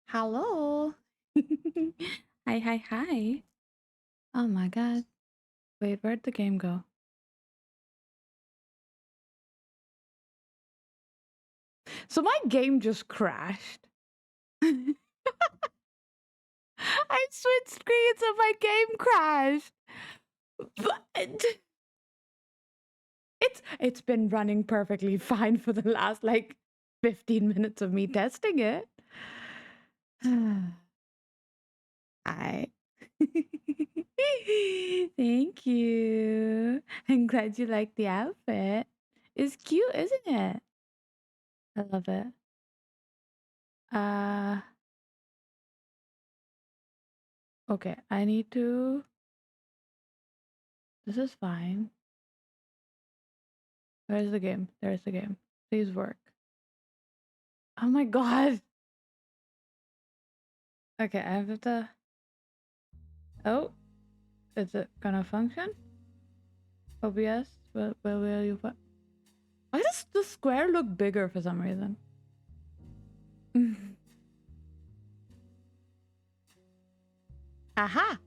Hello. Hi, hi, hi. Oh my god. Wait, where'd the game go? So my game just crashed. I switched screens and my game crashed. But it's been running perfectly fine for the last like 15 minutes of me testing it. I Thank you. I'm glad you like the outfit. It's cute, isn't it? I love it. Uh, okay, I need to. This is fine. Where's the game? There's the game. Please work. Oh my god. Okay, I have to. Oh, is it gonna function? OBS? Where will you put? Why does the square look bigger for some reason? Aha!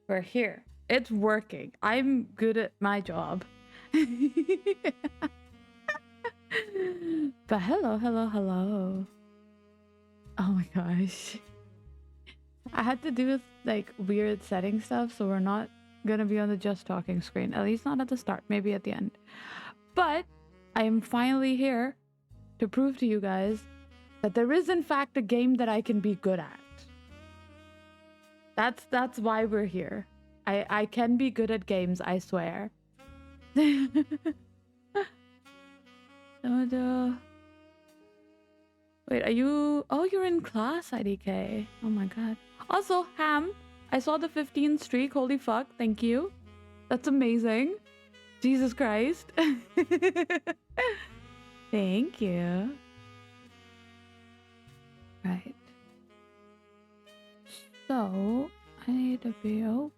We're here. It's working. I'm good at my job. But hello, hello, hello. Oh my gosh. I had to do like weird setting stuff, so we're not gonna be on the just talking screen. At least not at the start, maybe at the end. But I am finally here to prove to you guys that there is in fact a game that I can be good at. That's why we're here. I can be good at games, I swear. Oh, wait, are you? Oh, you're in class, IDK. Oh my god. Also, Ham, I saw the 15 streak. Holy fuck, thank you. That's amazing. Jesus Christ. Thank you. Right. So, I need to be. Oh,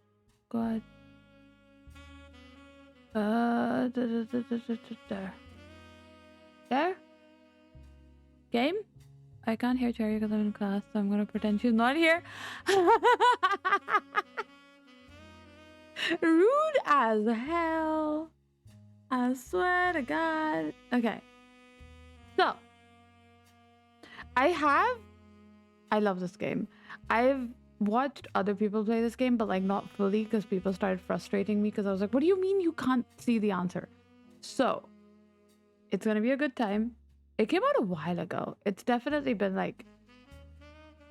God. There. There? Game? I can't hear Cherry because I'm in class, so I'm gonna pretend she's not here. Rude as hell. I swear to God. Okay. So, I have. I love this game. I've watched other people play this game, but like not fully because people started frustrating me because I was like, what do you mean you can't see the answer? So, it's gonna be a good time. It came out a while ago. It's definitely been like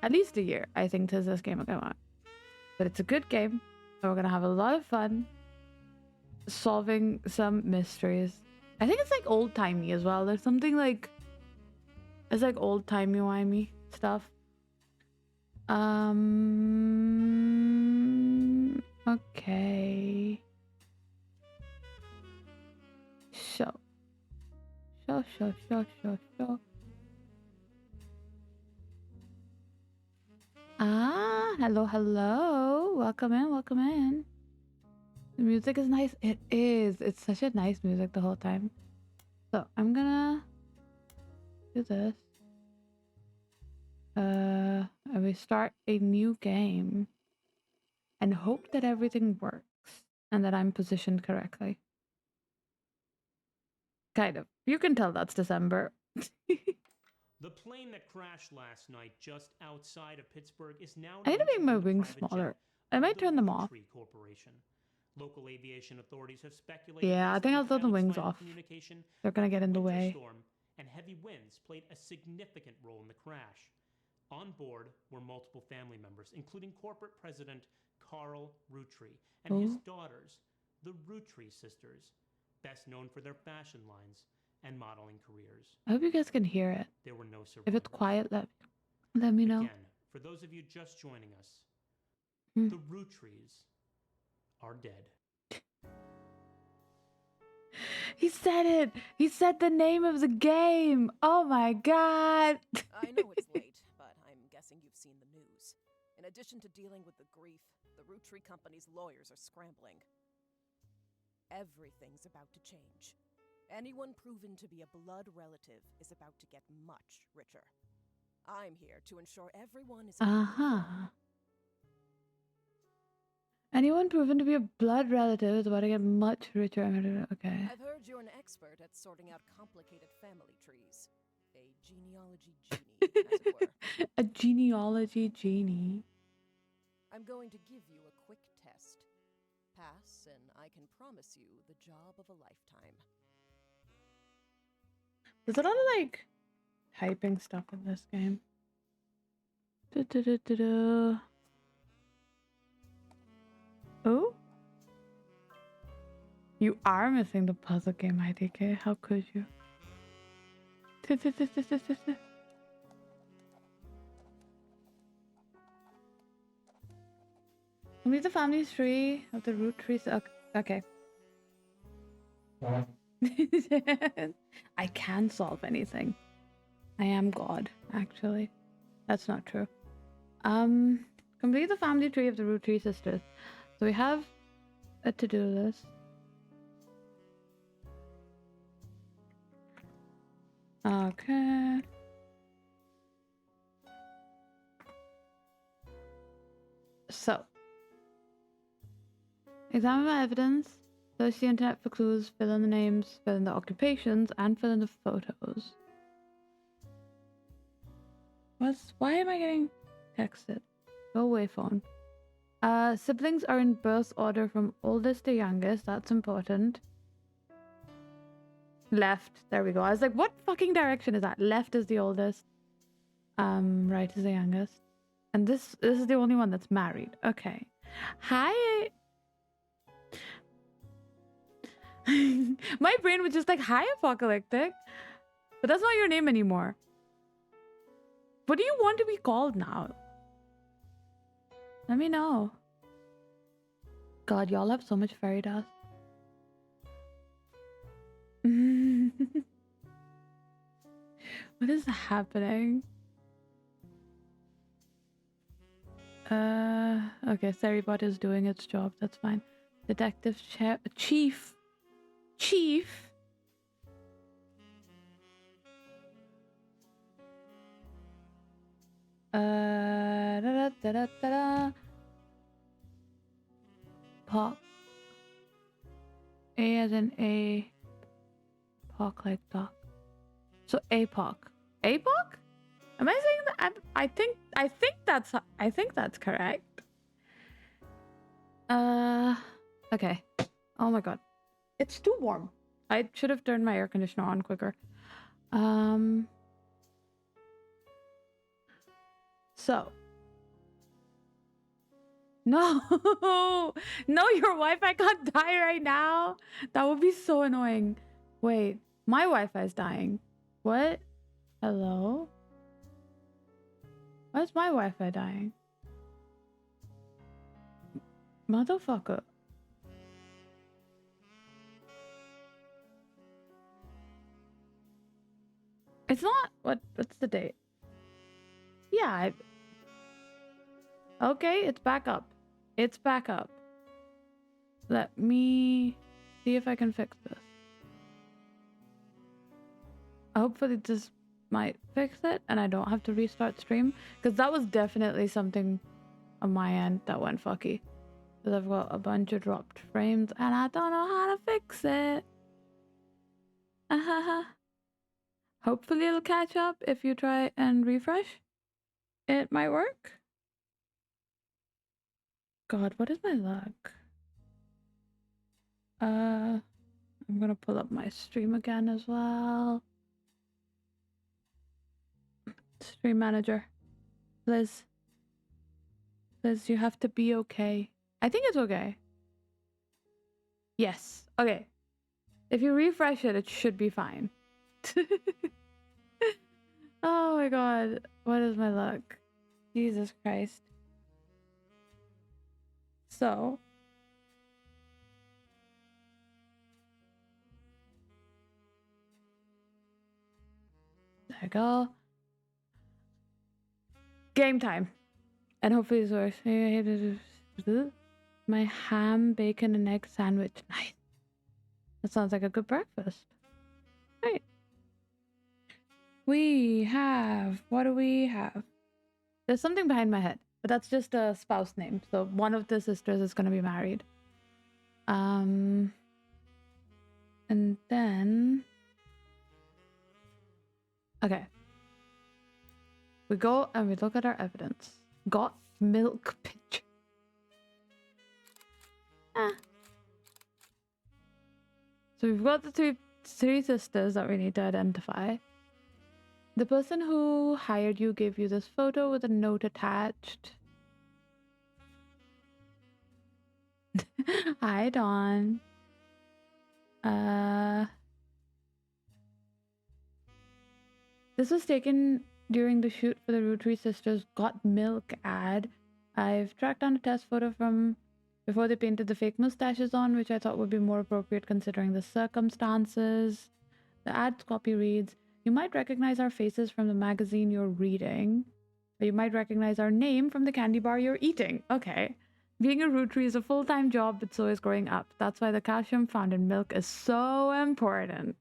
at least a year, I think, since this game came out. But it's a good game. And we're gonna have a lot of fun solving some mysteries. I think it's like old timey as well. There's something like it's like old timey wimey stuff. Okay. So, so. Ah, hello, hello. Welcome in, welcome in. The music is nice. It is. It's such a nice music the whole time. So, I'm gonna do this. And we start a new game and hope that everything works and that I'm positioned correctly. Kind of. You can tell that's December. The plane that crashed last night just outside of Pittsburgh is now I need to known make to my be the wings private jet smaller. I of might the turn them off. Roottrees Corporation. Local aviation authorities have speculated Yeah, I based think on the I'll turn the pilot's wings final off. communication They're gonna that get the in the winter way. storm and heavy winds played a significant role in the crash. On board were multiple family members, including corporate president Carl Rootree and his Oh, daughters, the Rootree sisters, best known for their fashion lines and modeling careers. I hope you guys can hear it. There were no If it's survivors. quiet, let me know. Again, for those of you just joining us, Hmm. the Roottrees are dead. He said it. He said the name of the game. Oh my god. I know it's late, but I'm guessing you've seen the news. In addition to dealing with the grief, the Rootree Company's lawyers are scrambling. Everything's about to change. Anyone proven to be a blood relative is about to get much richer. I'm here to ensure everyone is Uh-huh. Anyone proven to be a blood relative is about to get much richer. Okay. I've heard you're an expert at sorting out complicated family trees. A genealogy genie, as it were. A genealogy genie. I'm going to give you a quick test. Pass, and I can promise you the job of a lifetime. There's a lot of like typing stuff in this game. Oh? You are missing the puzzle game IDK. How could you? Complete the family tree of the Roottrees. Okay. I can solve anything. I am God, actually. That's not true. Complete the family tree of the Roottrees sisters. So we have a to-do list. Okay. So, examine the evidence, search the internet for clues, fill in the names, fill in the occupations, and fill in the photos. Why am I getting texted? Go away, phone. Siblings are in birth order from oldest to youngest. That's important. Left. There we go. I was like, what fucking direction is that? Left is the oldest. Right is the youngest. And this is the only one that's married. Okay. Hi. My brain was just like, hi, Apocalyptic. But that's not your name anymore. What do you want to be called now? Let me know. God, y'all have so much fairy dust. What is happening? Okay, Seribot is doing its job. That's fine. Detective Chief. Pop. A as in A. Pock like dog. So APOC. APOC? Am I saying that? I think that's correct. Okay. Oh my god. It's too warm. I should have turned my air conditioner on quicker. So. No. No, your Wi-Fi can't die right now. That would be so annoying. Wait, my Wi-Fi is dying. What? Hello? Why is my Wi-Fi dying? Motherfucker. It's not... What's the date? Yeah, okay, it's back up. It's back up. Let me see if I can fix this. Hopefully this might fix it and I don't have to restart stream. Because that was definitely something on my end that went fucky. Because I've got a bunch of dropped frames and I don't know how to fix it. Hopefully it'll catch up if you try and refresh. It might work. God, what is my luck? I'm gonna pull up my stream again as well. Stream manager. Liz, you have to be okay. I think it's okay. Yes. Okay. If you refresh it, it should be fine. Oh my god. What is my luck? Jesus Christ. So. There we go. Game time. And hopefully this works. My ham, bacon, and egg sandwich. Nice. That sounds like a good breakfast. Right. We have. What do we have? There's something behind my head, but that's just a spouse name. So one of the sisters is going to be married. And then. Okay. We go and we look at our evidence. Got milk pitcher. So we've got the three sisters that we need to identify. The person who hired you gave you this photo with a note attached. Hi, Dawn. This was taken during the shoot for the Roottrees Sisters Got Milk ad. I've tracked down a test photo from before they painted the fake mustaches on, which I thought would be more appropriate considering the circumstances. The ad's copy reads, "You might recognize our faces from the magazine you're reading, or you might recognize our name from the candy bar you're eating." Okay. Being a Rootree is a full-time job, but so is growing up. That's why the calcium found in milk is so important.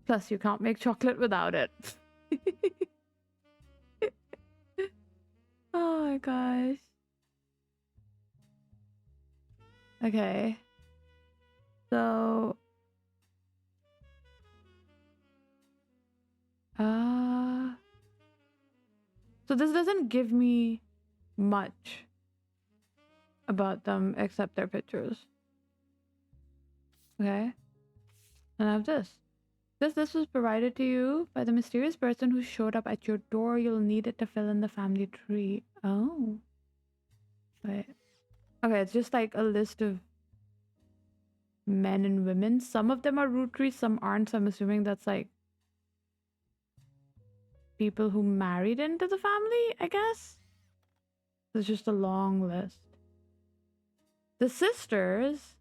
Plus, you can't make chocolate without it. Oh my gosh. Okay. So so this doesn't give me much about them except their pictures. Okay. And I have this. This was provided to you by the mysterious person who showed up at your door. You'll need it to fill in the family tree. Oh. Wait. Okay, it's just like a list of men and women. Some of them are Roottrees, some aren't, so I'm assuming that's like people who married into the family, I guess. It's just a long list. The sisters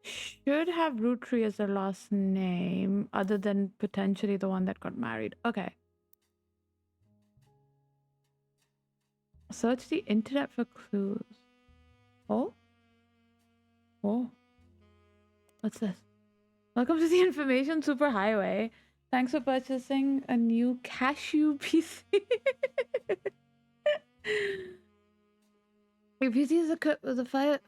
should have Roottree as their last name, other than potentially the one that got married. Okay. Search the internet for clues. Oh? Oh. What's this? Welcome to the information superhighway. Thanks for purchasing a new cashew PC. Your PC is equipped with a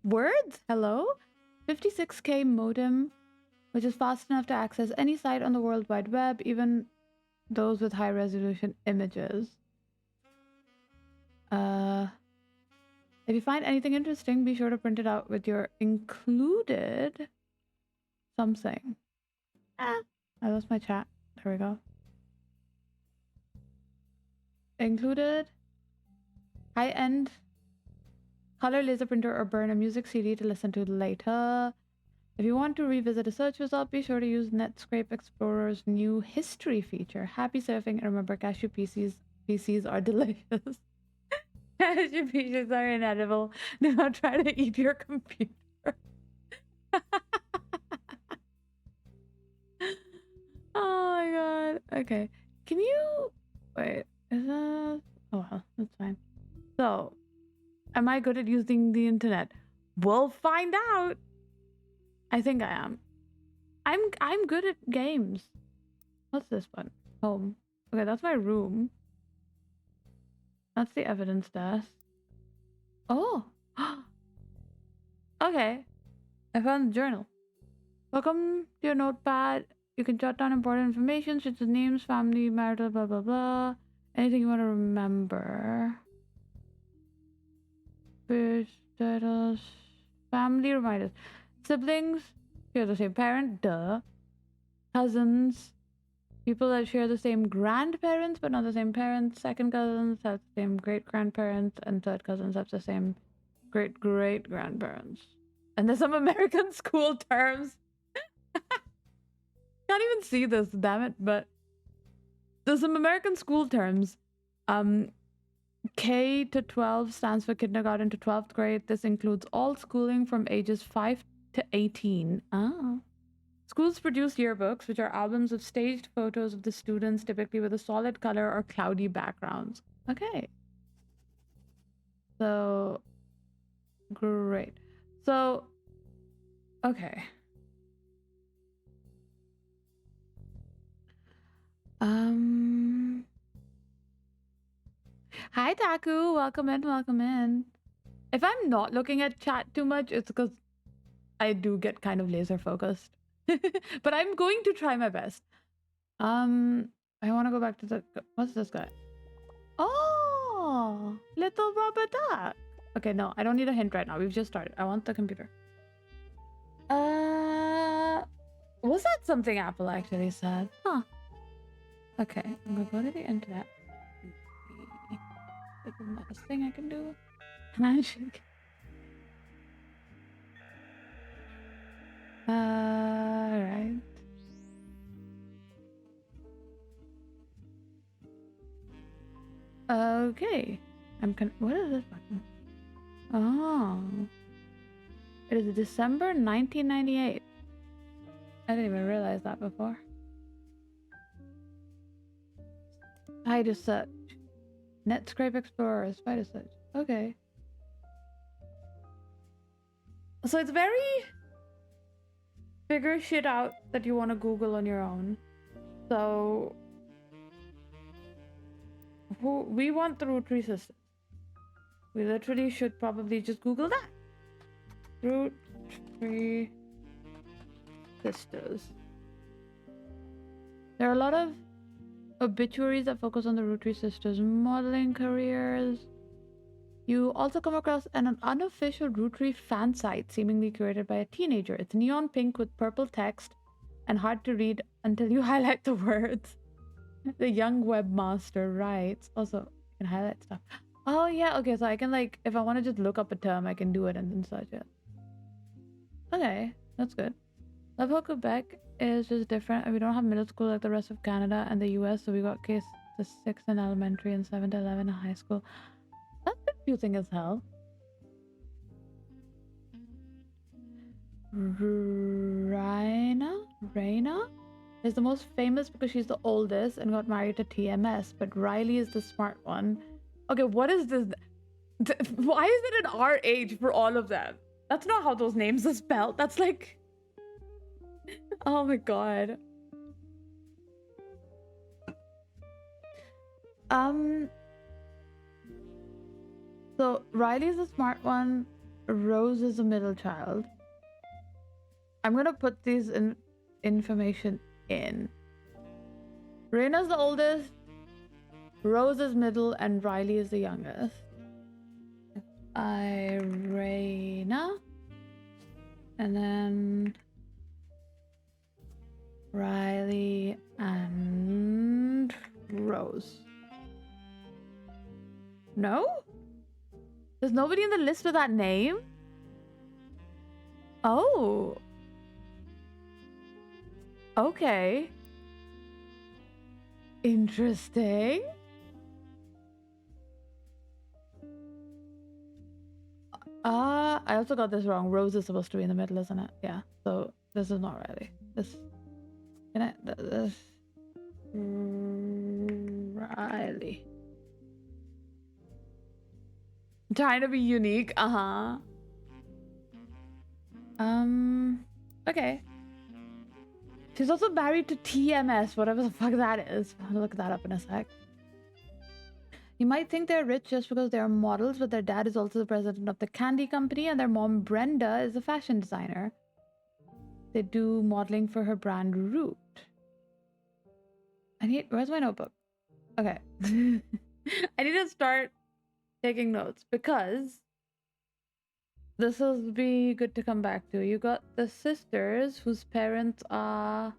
words? Hello? 56K modem, which is fast enough to access any site on the World Wide Web, even those with high resolution images. If you find anything interesting, be sure to print it out with your included something. I lost my chat. There we go. Included high-end color laser printer or burn a music CD to listen to later. If you want to revisit a search result, be sure to use Netscape Explorer's new history feature. Happy surfing, and remember, cashew PCs are delicious. Cashew PCs are inedible. Do not try to eat your computer. Oh my god. Okay. Can you wait? Is that? Oh well, that's fine. So, am I good at using the internet? We'll find out. I think I am. I'm good at games. What's this one? Home. Okay, that's my room. That's the evidence desk. Oh. Okay. I found the journal. Welcome to your notepad. You can jot down important information such as names, family, marital, blah blah blah. Anything you want to remember. Birth, titles, family reminders. Siblings share the same parent, duh. Cousins, people that share the same grandparents but not the same parents. Second cousins have the same great grandparents, and third cousins have the same great great grandparents. And there's some American school terms. Can't even see this, damn it, but there's some American school terms. K to 12 stands for kindergarten to 12th grade. This includes all schooling from ages 5 to 18. Ah. Schools produce yearbooks, which are albums of staged photos of the students, typically with a solid color or cloudy backgrounds. Okay. So, great. So, okay. Hi Taku, welcome in, welcome in. If I'm not looking at chat too much, it's because I do get kind of laser focused. But I'm going to try my best. I want to go back to the. What's this guy? Oh, little rubber duck. Okay, no, I don't need a hint right now. We've just started. I want the computer. Was that something Apple actually said? Huh. Okay, I'm gonna go to the internet. Is that a thing I can do? Magic. Right. Okay. What is this button? Oh. It is December 1998. I didn't even realize that before. Spider search. Netscape Explorer. Spider search. Okay. So it's very figure shit out that you want to Google on your own. So we want the Roottrees system. We literally should probably just Google that. Roottrees sisters. There are a lot of obituaries that focus on the Roottrees sisters' modeling careers. You also come across an unofficial Roottrees fan site seemingly curated by a teenager. It's neon pink with purple text and hard to read until you highlight the words. The young webmaster writes. Also, you can highlight stuff. Oh yeah, okay, so I can like, if I want to just look up a term, I can do it and then search it. Okay, that's good. Level Quebec is just different. We don't have middle school like the rest of Canada and the US, so we got case to 6 in elementary and 7 to 11 in high school. That's confusing as hell. Raina is the most famous because she's the oldest and got married to TMS, but Riley is the smart one. Okay, what is this? Why is it an RH for all of them? That's not how those names are spelled. That's like... Oh my god. So Riley's the smart one. Rose is the middle child. I'm gonna put these information in. Raina's the oldest. Rose is middle and Riley is the youngest. Raina. And then Riley and Rose. No? There's nobody in the list with that name? Oh. Okay. Interesting. I also got this wrong. Rose is supposed to be in the middle, isn't it? Yeah. So this is not Riley. This Riley. I'm trying to be unique. Okay. She's also married to TMS, whatever the fuck that is. I'll look that up in a sec. You might think they're rich just because they're models, but their dad is also the president of the candy company, and their mom, Brenda, is a fashion designer. They do modeling for her brand Root. Where's my notebook? Okay. I need to start taking notes because this will be good to come back to. You got the sisters whose parents are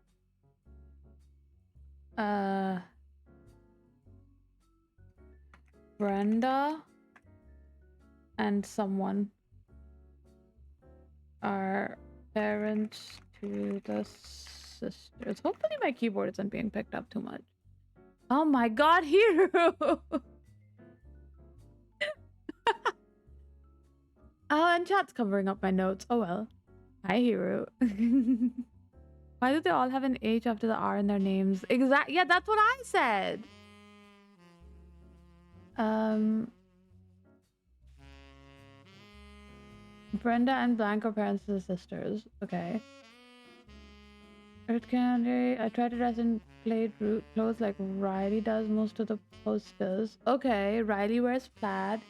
Brenda and someone are parents to the sisters. Hopefully my keyboard isn't being picked up too much. Oh my god, Hero! Oh, and chat's covering up my notes. Oh well. Hi, Hero. Why do they all have an H after the R in their names? Yeah, that's what I said. Brenda and Blanca are parents to the sisters. Okay. Earth Candy. I tried to dress in plaid root clothes like Riley does most of the posters. Okay, Riley wears plaid.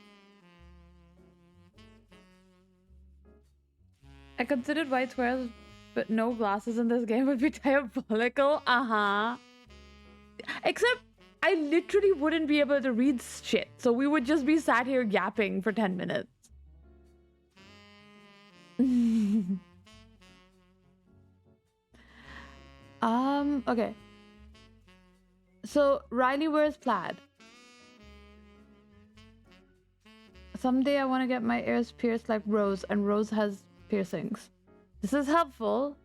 I considered white squares, but no glasses in this game would be diabolical. Uh-huh. Except, I literally wouldn't be able to read shit, so we would just be sat here yapping for 10 minutes. Okay. So, Riley wears plaid. Someday I want to get my ears pierced like Rose, and Rose has piercings. This is helpful.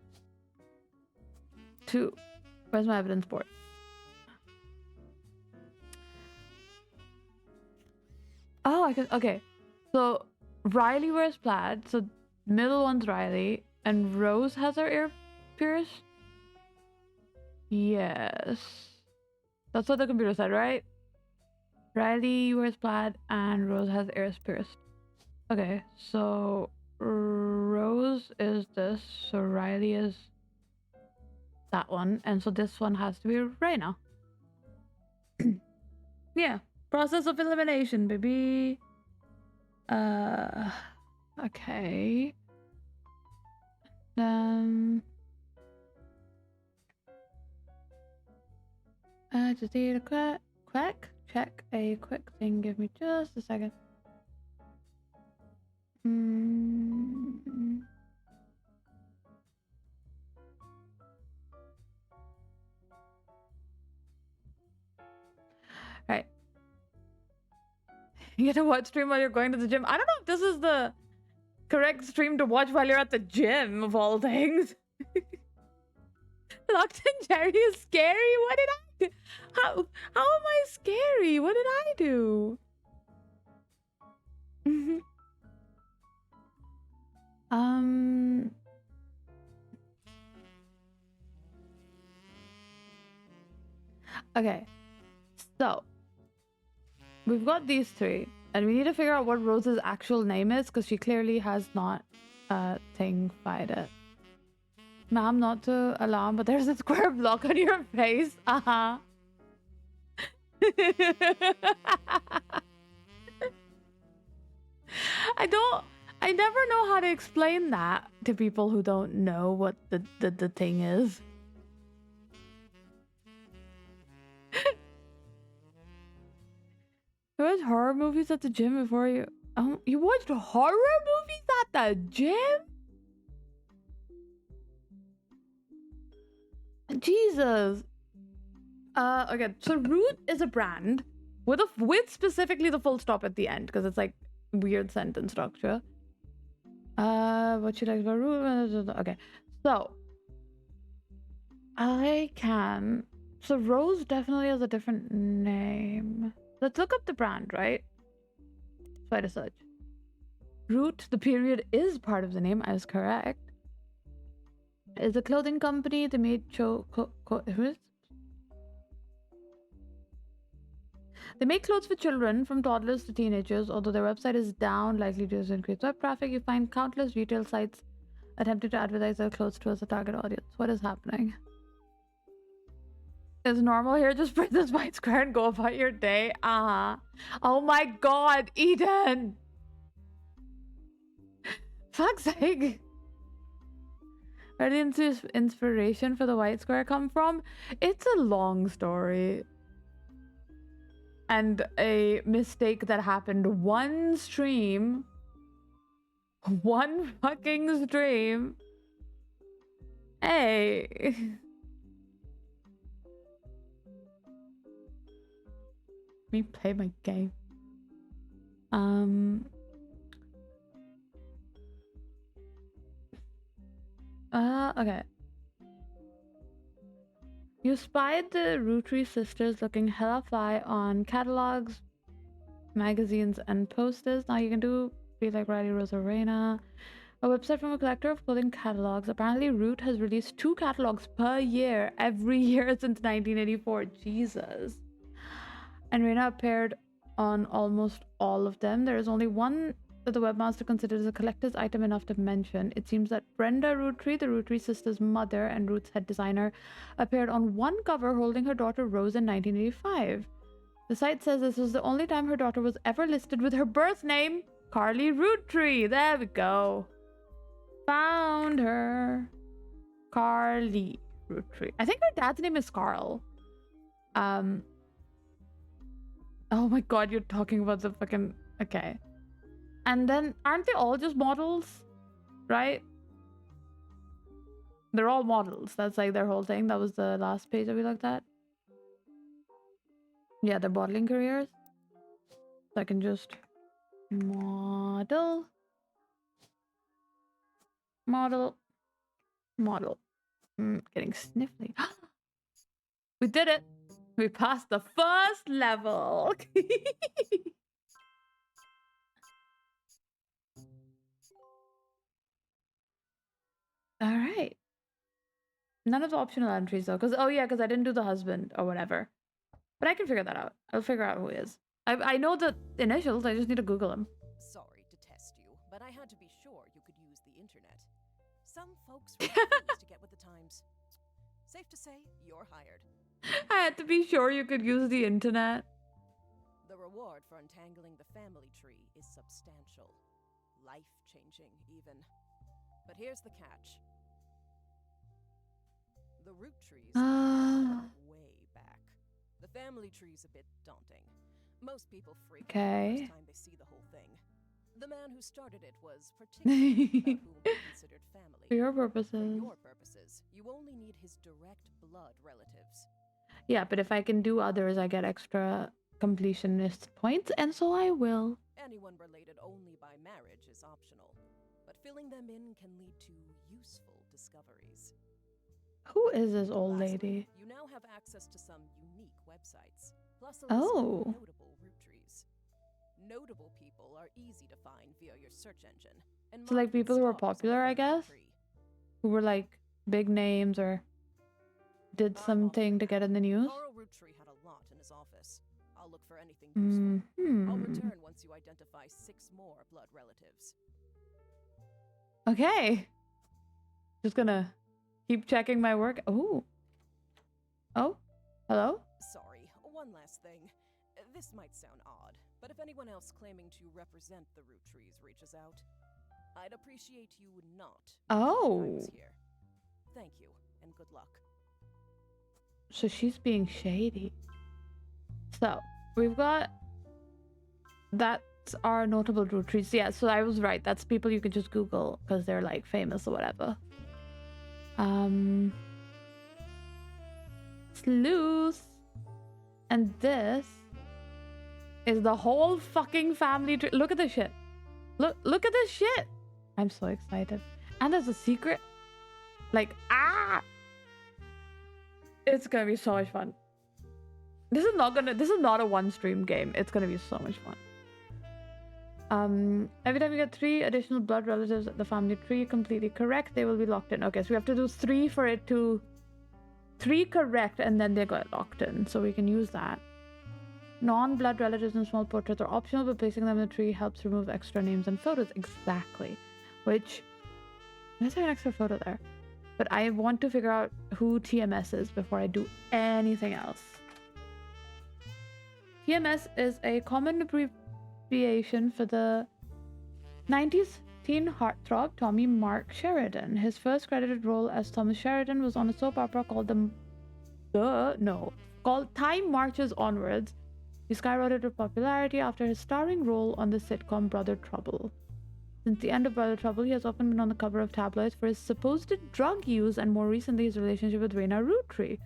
Two. Where's my evidence board? Oh, I can. Okay. So, Riley wears plaid. So, middle one's Riley. And Rose has her ear pierced? Yes. That's what the computer said, right? Riley wears plaid and Rose has ears pierced. Okay, so Rose is this, so Riley is that one, and so this one has to be Reyna. Yeah, process of elimination, baby. Okay. Then I just need a check a quick thing. Give me just a second. Right. You get to watch stream while you're going to the gym. I don't know if this is the correct stream to watch while you're at the gym, of all things. Locked in Jerry is scary? What did I do? How am I scary? What did I do? Okay. So, we've got these three, and we need to figure out what Rose's actual name is, because she clearly has not thing-fied it. Ma'am, not to alarm, but there's a square block on your face. Uh-huh. I never know how to explain that to people who don't know what the thing is. You watch horror movies at the gym before you... Oh, you watched horror movies at the gym? Jesus. Okay, so Root is a brand with specifically the full stop at the end, because it's like weird sentence structure. What she likes about Root. Okay, so so Rose definitely has a different name. Let's look up the brand, right? Try to search. Root, the period is part of the name. I was correct. It's a clothing company. They made They make clothes for children, from toddlers to teenagers. Although their website is down, likely due to increased web traffic, you find countless retail sites attempting to advertise their clothes towards the target audience. What is happening? Is normal here? Just print this white square and go about your day. Oh my god, Eden! Fuck's sake. Where did the inspiration for the white square come from? It's a long story. And a mistake that happened one stream. One fucking stream. Hey. Me play my game. Okay. You spied the Roottrees sisters looking hella fly on catalogs, magazines, and posters. Now you can be like Riley, Rose, or Reyna. A website from a collector of clothing catalogs. Apparently, Root has released 2 catalogs per year every year since 1984. Jesus. And Reyna appeared on almost all of them. There is only one that the webmaster considers a collector's item enough to mention. It seems that Brenda Rootree, the Rootree sisters' mother and Roots' head designer, appeared on one cover holding her daughter Rose in 1985. The site says this was the only time her daughter was ever listed with her birth name, Carly Rootree. There we go. Found her. Carly Rootree. I think her dad's name is Carl. Oh my god, you're talking about the fucking... Okay. And then, aren't they all just models? Right? They're all models. That's like their whole thing. That was the last page that we looked at. Yeah, their modeling careers. So I can just... Model. Model. Model. Getting sniffly. We did it! We passed the first level! Alright. None of the optional entries though, because I didn't do the husband or whatever. But I can figure that out. I'll figure out who he is. I know the initials, I just need to Google him. Sorry to test you, but I had to be sure you could use the internet. Some folks refuse to get with the times. Safe to say, you're hired. I had to be sure you could use the internet. The reward for untangling the family tree is substantial. Life-changing, even. But here's the catch. The Roottrees go way back. The family tree's a bit daunting. Most people freak out the first time they see the whole thing. The man who started it was particularly about whom he considered family. For your purposes. For your purposes, you only need his direct blood relatives. Yeah, but if I can do others, I get extra completionist points, and so I will. Anyone related only by marriage is optional, but filling them in can lead to useful discoveries. Who is this old Lastly, lady? you now have access to some unique websites, plus a list of notable Roottrees. Notable people are easy to find via your search engine. And So like market people who are stars on the popular, I family guess? tree. Who were like big names or did something to get in the news? Carl Rootree had a lot in his office. I'll look for anything useful. I'll return once you identify 6 more blood relatives. Okay. Just gonna keep checking my work. Oh. Oh. Hello? Sorry, one last thing. This might sound odd, but if anyone else claiming to represent the Roottrees reaches out, I'd appreciate you not. Here. Thank you, and good luck. So she's being shady. So we've got... That's our notable Roottrees. Yeah, so I was right. That's people you could just Google because they're like famous or whatever. Sleuth. And this is the whole fucking family tree. Look at this shit. Look at this shit. I'm so excited. And there's a secret. Like, it's gonna be so much fun. This is not a one stream game. It's gonna be so much fun. Every time you get 3 additional blood relatives at the family tree completely correct, they will be locked in. Okay, so we have to do 3 for it to... 3 correct, and then they got locked in. So we can use that. Non-blood relatives and small portraits are optional, but placing them in the tree helps remove extra names and photos. Exactly. Which... Let's have an extra photo there. But I want to figure out who TMS is before I do anything else. TMS is a common abbreviation for the 90s teen heartthrob Tommy Mark Sheridan. His first credited role as Thomas Sheridan was on a soap opera called called Time Marches Onwards. He skyrocketed to popularity after his starring role on the sitcom Brother Trouble. Since the end of Brother Trouble, he has often been on the cover of tabloids for his supposed drug use and more recently his relationship with Raina Rootree.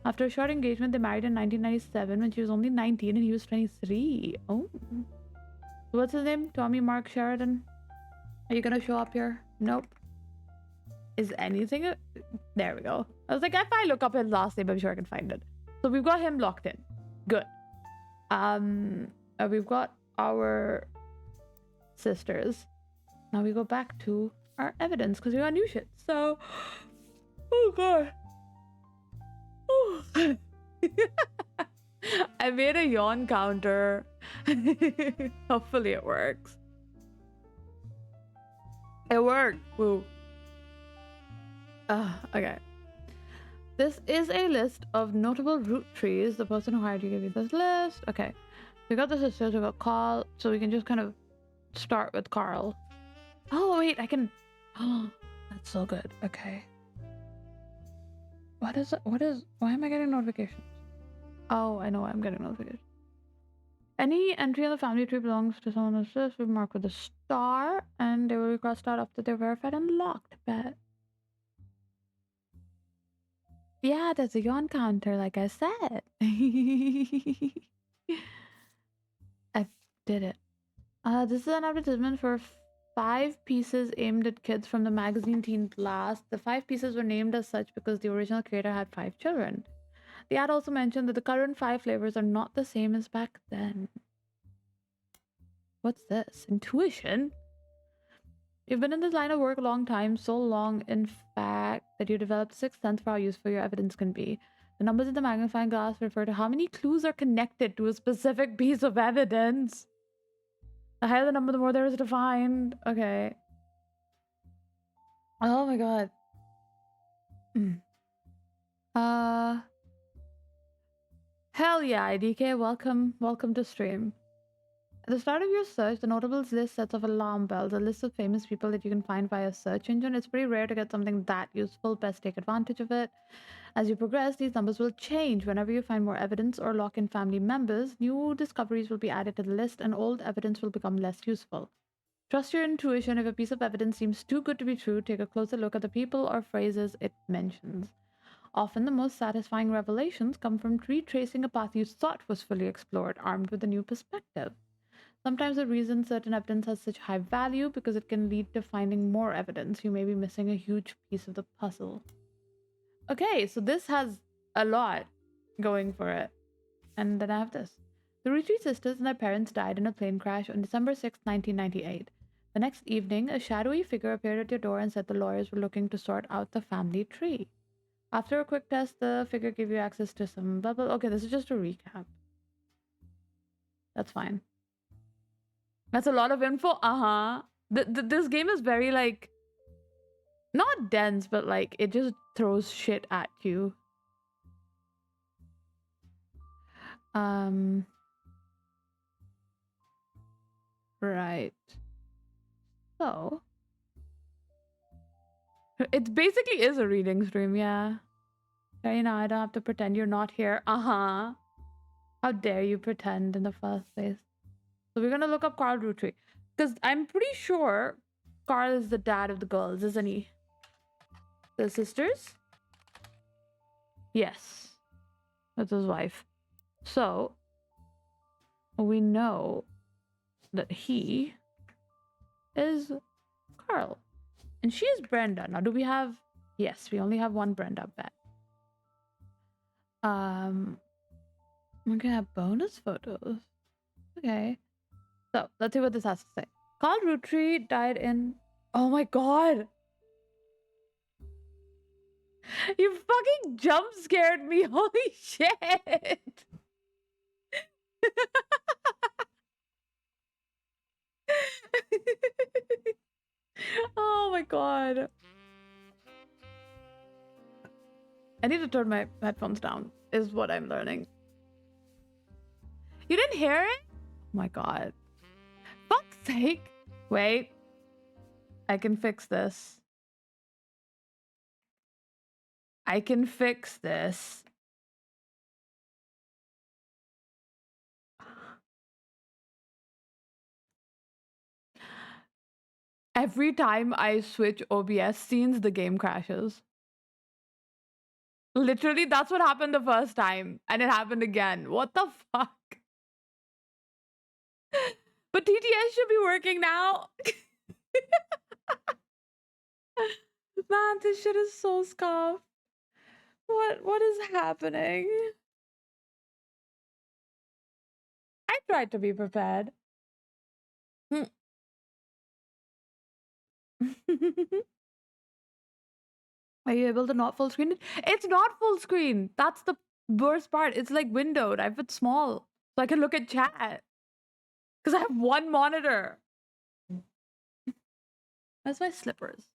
After a short engagement, they married in 1997 when she was only 19 and he was 23. Oh. What's his name? Tommy Mark Sheridan? Are you gonna show up here? Nope. Is anything... There we go. I was like, if I look up his last name, I'm sure I can find it. So we've got him locked in. Good. We've got our sisters. Now we go back to our evidence because we got new shit. So... Oh, God. Oh. I made a yawn counter. Hopefully it works. It worked. Woo. Okay. This is a list of notable root trees. The person who hired you gave you this list. Okay. We got the sisters, we got Carl, so we can just kind of start with Carl. Oh, wait, I can... Oh, that's so good. Okay. What is it? Why am I getting notifications? Oh, I know why I'm getting notifications. Any entry on the family tree belongs to someone else. This we mark with a star, and they will be crossed out after they're verified and locked. Bet. Yeah, there's a yawn counter, like I said. I did it. This is an advertisement for 5 pieces aimed at kids from the magazine Teen Blast. The 5 pieces were named as such because the original creator had 5 children. The ad also mentioned that the current 5 flavors are not the same as back then. What's this? Intuition? You've been in this line of work a long time, so long, in fact, that you developed a sixth sense for how useful your evidence can be. The numbers in the magnifying glass refer to how many clues are connected to a specific piece of evidence. The higher the number, the more there is to find. Okay. Oh my god. Hell yeah, IDK. Welcome to stream. At the start of your search, the notables list sets of alarm bells, a list of famous people that you can find via search engine. It's pretty rare to get something that useful. Best take advantage of it. As you progress, these numbers will change. Whenever you find more evidence or lock in family members, new discoveries will be added to the list and old evidence will become less useful. Trust your intuition. If a piece of evidence seems too good to be true, take a closer look at the people or phrases it mentions. Often the most satisfying revelations come from retracing a path you thought was fully explored, armed with a new perspective. Sometimes the reason certain evidence has such high value because it can lead to finding more evidence. You may be missing a huge piece of the puzzle. Okay, so this has a lot going for it. And then I have this. The Roottrees sisters and their parents died in a plane crash on December 6, 1998. The next evening, a shadowy figure appeared at your door and said the lawyers were looking to sort out the family tree. After a quick test, the figure gave you access to some blah blah. Okay, this is just a recap. That's fine. That's a lot of info. This game is very, like, not dense, but like it just throws shit at you. Right. So it basically is a reading stream, yeah. You know, I don't have to pretend you're not here. How dare you pretend in the first place? So we're gonna look up Carl Roottrees. Because I'm pretty sure Carl is the dad of the girls, isn't he? The sisters? Yes. That's his wife. So we know that he is Carl. And she is Brenda. Now, do we have... Yes, we only have one Brenda bet. We're gonna have bonus photos. Okay. So, let's see what this has to say. Carl Roottrees died in... Oh my god! You fucking jump scared me. Holy shit! Oh my god. I need to turn my headphones down, is what I'm learning. You didn't hear it? Oh my god. Fuck's sake. Wait. I can fix this. I can fix this. Every time I switch OBS scenes, the game crashes. Literally, that's what happened the first time. And it happened again. What the fuck? But TTS should be working now. Man, this shit is so scuffed. What is happening? I tried to be prepared. Are you able to not full screen it? It's not full screen. That's the worst part. It's like windowed. I have it small so I can look at chat. Because I have one monitor. Where's my slippers?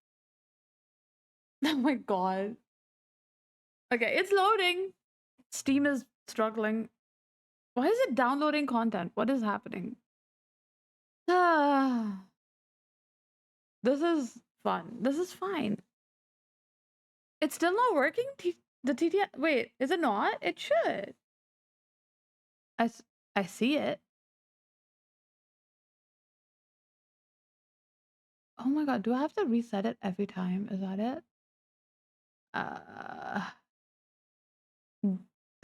Oh my god. Okay, it's loading. Steam is struggling. Why is it downloading content? What is happening? Ah, this is fun. This is fine. It's still not working? The TTN... Wait, is it not? It should. I see it. Oh my god, do I have to reset it every time? Is that it?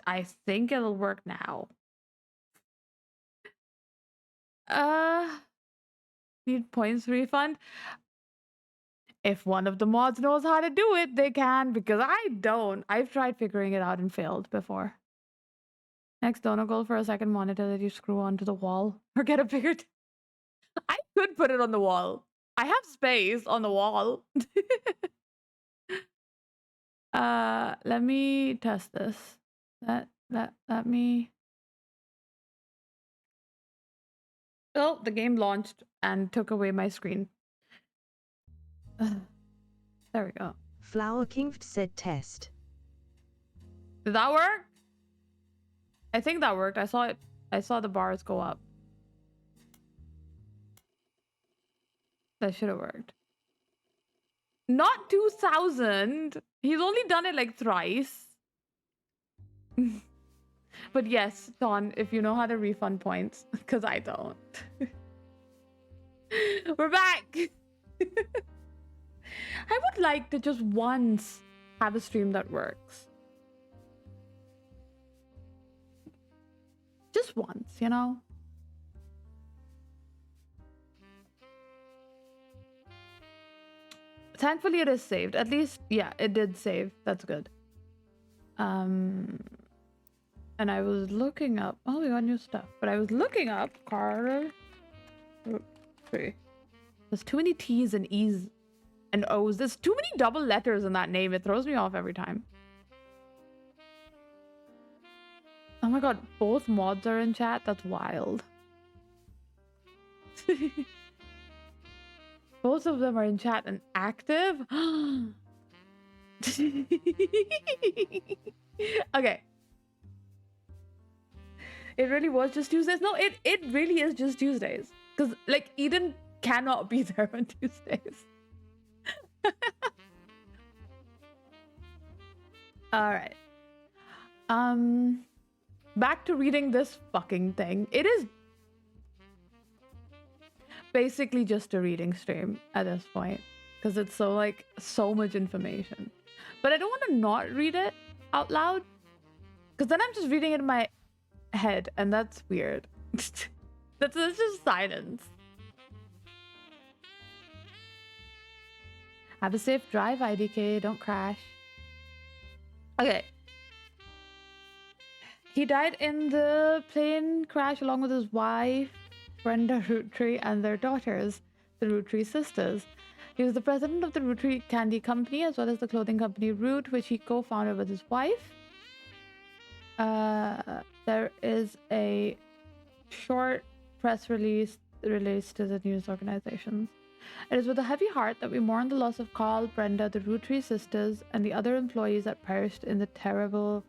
I think it'll work now. Need points refund? If one of the mods knows how to do it, they can, because I don't. I've tried figuring it out and failed before. Next donor goal for a second monitor that you screw onto the wall or get a bigger... I could put it on the wall. I have space on the wall. Let me test this. Let me... Oh, the game launched and took away my screen. There we go. Flower King said test. Did that work? I think that worked. I saw it. I saw the bars go up. That should have worked. Not 2,000. He's only done it like thrice. But yes, Don, if you know how to refund points, because I don't. We're back. I would like to just once have a stream that works. Just once, you know? Thankfully, it is saved. At least, yeah, it did save. That's good. And I was looking up... Oh, we got new stuff. But I was looking up Carter Roottrees. There's too many T's and E's and O's. There's too many double letters in that name. It throws me off every time. Oh my god, both mods are in chat? That's wild. Both of them are in chat and active? Okay. It really was just Tuesdays? No, it really is just Tuesdays. Because, like, Eden cannot be there on Tuesdays. Alright. Back to reading this fucking thing. It is basically just a reading stream at this point. Because it's so, like, so much information. But I don't want to not read it out loud. Because then I'm just reading it in my head. And that's weird. That's just silence. Have a safe drive, IDK. Don't crash. Okay. He died in the plane crash along with his wife, Brenda Roottrees, and their daughters, the Roottrees sisters. He was the president of the Roottrees Candy Company, as well as the clothing company Root, which he co-founded with his wife. There is a short press release released to the news organizations. It is with a heavy heart that we mourn the loss of Carl, Brenda, the Roottrees sisters, and the other employees that perished in the terrible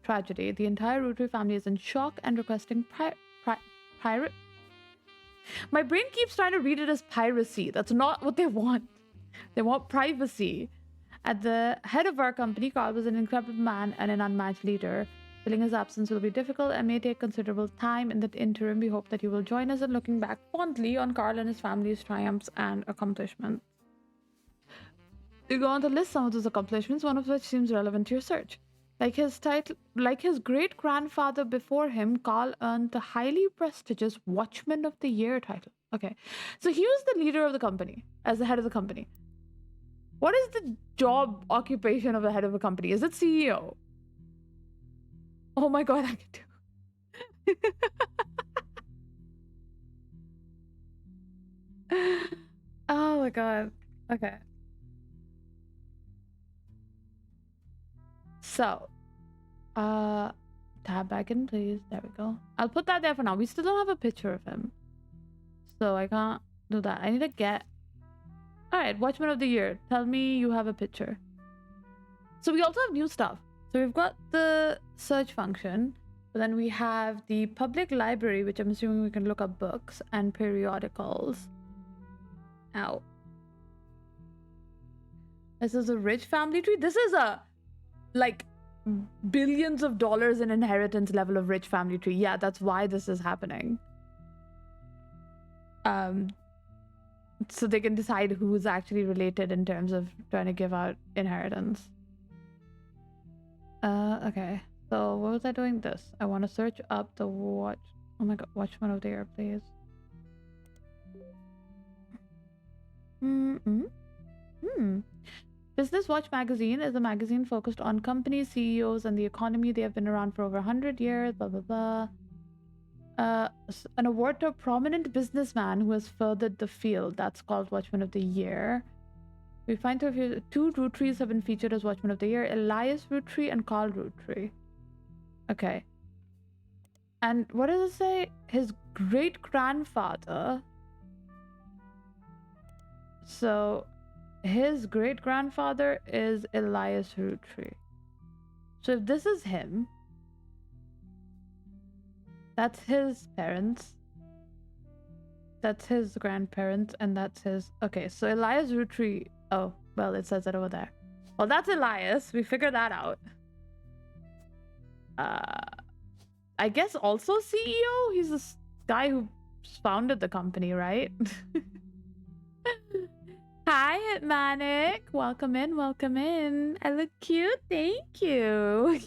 tragedy. The entire Roottrees family is in shock and requesting pirate. My brain keeps trying to read it as piracy. That's not what they want. They want privacy. At the head of our company, Carl was an incredible man and an unmatched leader. Filling his absence will be difficult and may take considerable time. In the interim, we hope that you will join us in looking back fondly on Carl and his family's triumphs and accomplishments. You go on to list some of those accomplishments, one of which seems relevant to your search. Like his great-grandfather before him, Carl earned the highly prestigious Watchman of the Year title. Okay, so he was the leader of the company, as the head of the company. What is the job occupation of the head of a company? Is it CEO? Oh my god, I can do. Oh my god. Okay. So, tab back in, please. There we go. I'll put that there for now. We still don't have a picture of him, so I can't do that. I need to get All right, Watchman of the Year. Tell me you have a picture. So we also have new stuff. So we've got the search function, but then we have the public library, which I'm assuming we can look up books and periodicals. Ow. This is a rich family tree. This is a, like, billions of dollars in inheritance level of rich family tree. Yeah, that's why this is happening. So they can decide who's actually related in terms of trying to give out inheritance. Okay. So what was I doing this? I want to search up the watch. Oh my god, Watchman of the Year, please. Business Watch magazine is a magazine focused on companies, CEOs, and the economy. They have been around for over 100 years, blah, blah, blah. An award to a prominent businessman who has furthered the field. That's called Watchman of the Year. We find two Roottrees have been featured as Watchman of the Year: Elias Roottree and Carl Roottree. Okay. And what does it say? His great-grandfather. So his great-grandfather is Elias Roottree. So if this is him, that's his parents. That's his grandparents, and that's his... Okay, so Elias Roottree... Oh, well, it says it over there. Well, that's Elias. We figured that out. I guess also CEO? He's this guy who founded the company, right? Hi, Manic. Welcome in, welcome in. I look cute. Thank you.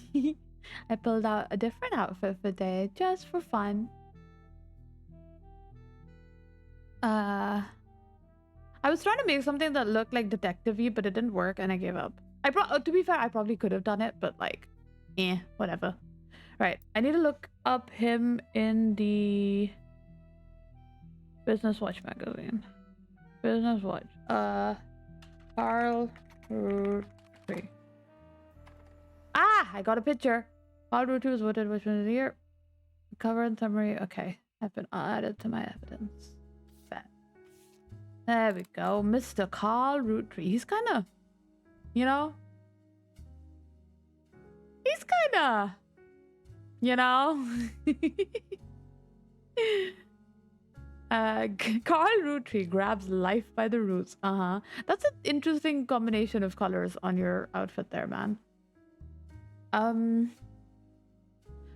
I pulled out a different outfit for today, just for fun. I was trying to make something that looked like detective-y, but it didn't work, and I gave up. To be fair, I probably could have done it, but like, whatever. Right, I need to look up him in the Business Watch magazine. Business Watch. Carl Roottree. Ah, I got a picture. Carl Roottree was voted Watchman of the Year. Cover and summary. Okay, have been added to my evidence. There we go, Mr. Carl Roottree. He's kind of, you know, he's kind of, you know. Carl Roottree grabs life by the roots. That's an interesting combination of colors on your outfit there, man.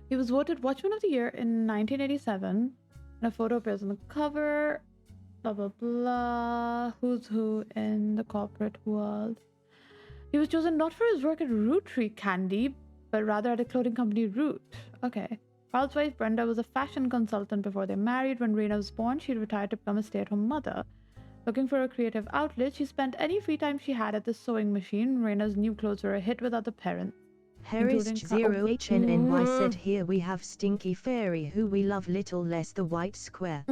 He was voted Watchman of the Year in 1987, and a photo appears on the cover. Blah, blah, blah. Who's who in the corporate world. He was chosen not for his work at Roottrees Candy, but rather at a clothing company, Root. Okay. Carl's wife, Brenda, was a fashion consultant before they married. When Raina was born, she retired to become a stay-at-home mother. Looking for a creative outlet, she spent any free time she had at the sewing machine. Raina's new clothes were a hit with other parents. Harris0HNNY said, here we have Stinky Fairy, who we love little less the white square.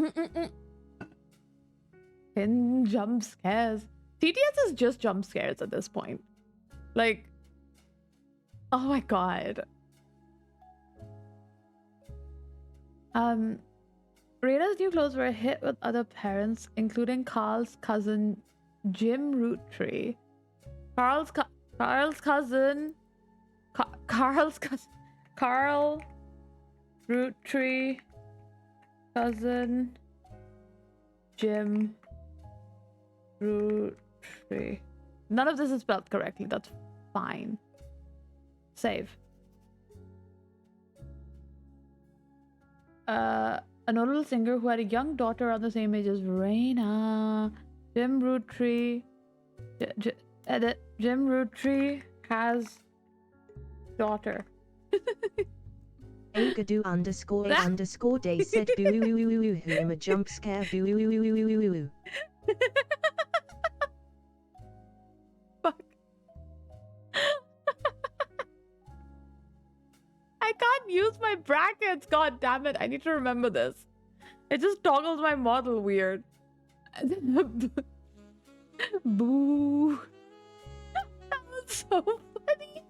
In jump scares. TTS is just jump scares at this point. Like, oh my god. Raina's new clothes were a hit with other parents, including Carl's cousin Jim Roottree. Carl Roottree cousin Jim Roottrees. None of this is spelled correctly. That's fine. Save. A notable singer who had a young daughter around the same age as Raina. Jim Roottree. Edit. Jim Roottree has daughter. Agadoo_A_day said boo a jump scare boo. Fuck. I can't use my brackets. God damn it. I need to remember this. It just toggles my model weird. Boo. That was so funny.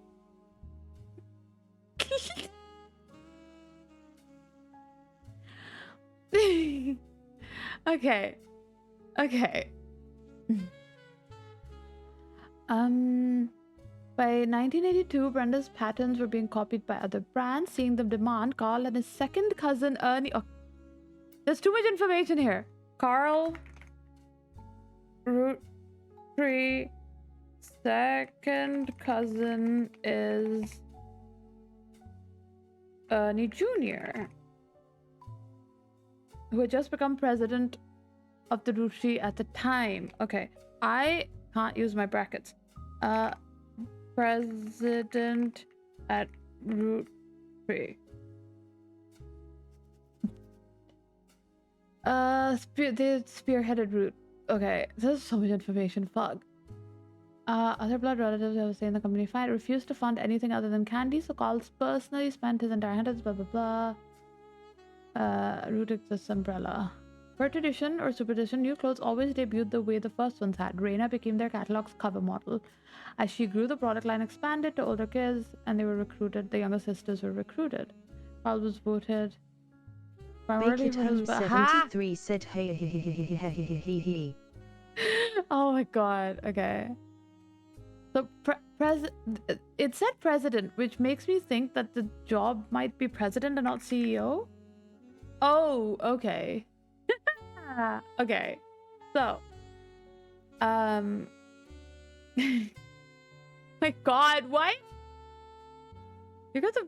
Okay. By 1982, Brenda's patterns were being copied by other brands. Seeing them demand, Carl and his second cousin Ernie. Oh, there's too much information here. Carl, Roottrees, second cousin is Ernie Jr., who had just become president of the Roottrees at the time. Okay, I can't use my brackets. President at Roottrees. They spearheaded Root. Okay, there's so much information. Fuck. Other blood relatives I was saying the company fine refused to fund anything other than candy, so Carl's personally spent his entire inheritance, blah blah blah. Root exists umbrella. Per tradition or superstition, new clothes always debuted the way the first ones had. Reina became their catalog's cover model. As she grew, the product line expanded to older kids, and they were recruited. The younger sisters were recruited. Carl was voted primarily for his 73 said hey he he he he he he he he. Oh my god. Okay. So it said president, which makes me think that the job might be president and not CEO. Oh, okay. Okay. So, my god, why? You guys are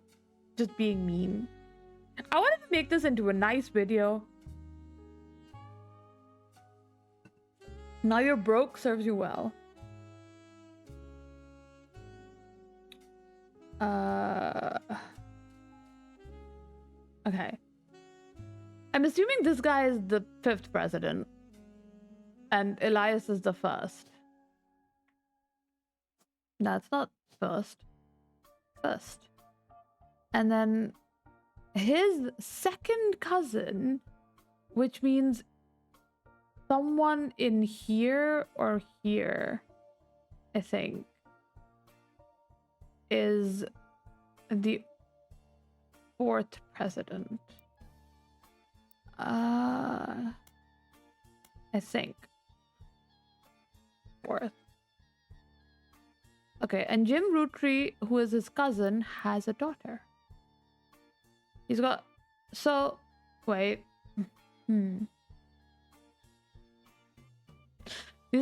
just being mean. I wanted to make this into a nice video. Now you're broke serves you well. Okay. I'm assuming this guy is the 5th president. And Elias is the 1st. That's not 1st. 1st. And then his second cousin, which means someone in here or here, I think, is the 4th president. I think 4th. Okay, and Jim Roottrees, who is his cousin, has a daughter. He's got... So, wait. These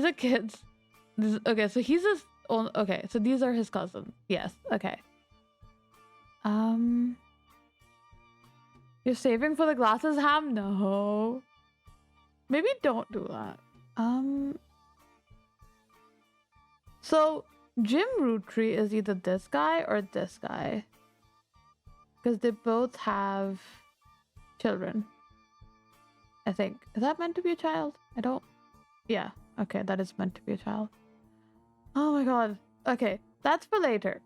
are kids. Okay, so he's his own... Okay, so these are his cousins. Yes, okay. You're saving for the glasses, Ham? No. Maybe don't do that. So, Jim Roottrees is either this guy or this guy. Because they both have children. I think. Is that meant to be a child? I don't... Yeah. Okay, that is meant to be a child. Oh my god. Okay, that's for later.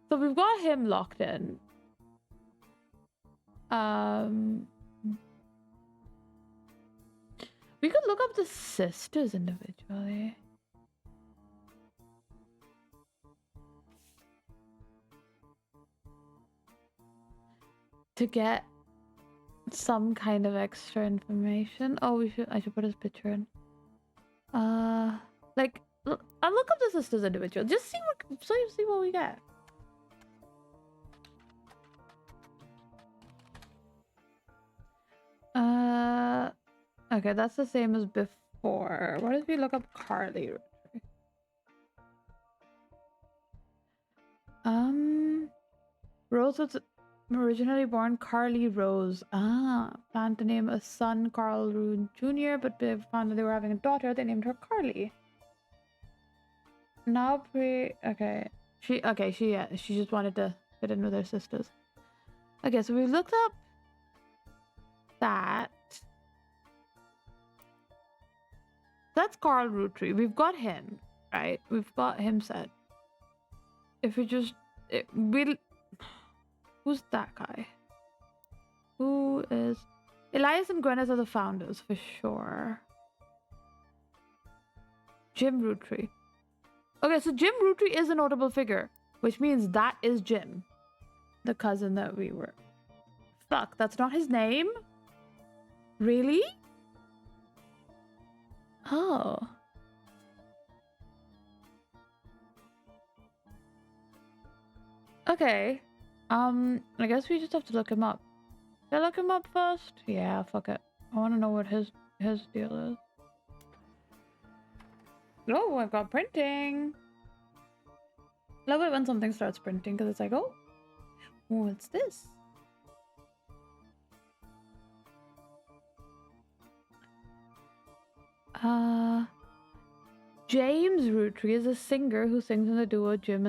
So we've got him locked in. We could look up the sisters individually. To get some kind of extra information. Oh, I should put his picture in. Like, I'll look up the sisters individual. Just see what we get. Okay, that's the same as before. What if we look up Carly? Rose was originally born Carly Rose. Planned to name a son Carl Rune Jr., but they found that they were having a daughter. They named her Carly. Now she just wanted to fit in with her sisters. Okay, so we looked up that. That's Carl Roottrees. We've got him, right? We've got him set. If we just... Who's that guy? Who is... Elias and Gwyneth are the founders, for sure. Jim Roottrees. Okay, so Jim Roottrees is a notable figure, which means that is Jim. The cousin that we were... Fuck, that's not his name? Really? Oh. Okay. I guess we just have to look him up. Should I look him up first? Yeah, fuck it. I want to know what his deal is. Oh, I've got printing. Love it when something starts printing because it's like, oh, what's this? James Roottrees is a singer who sings in the duo Jim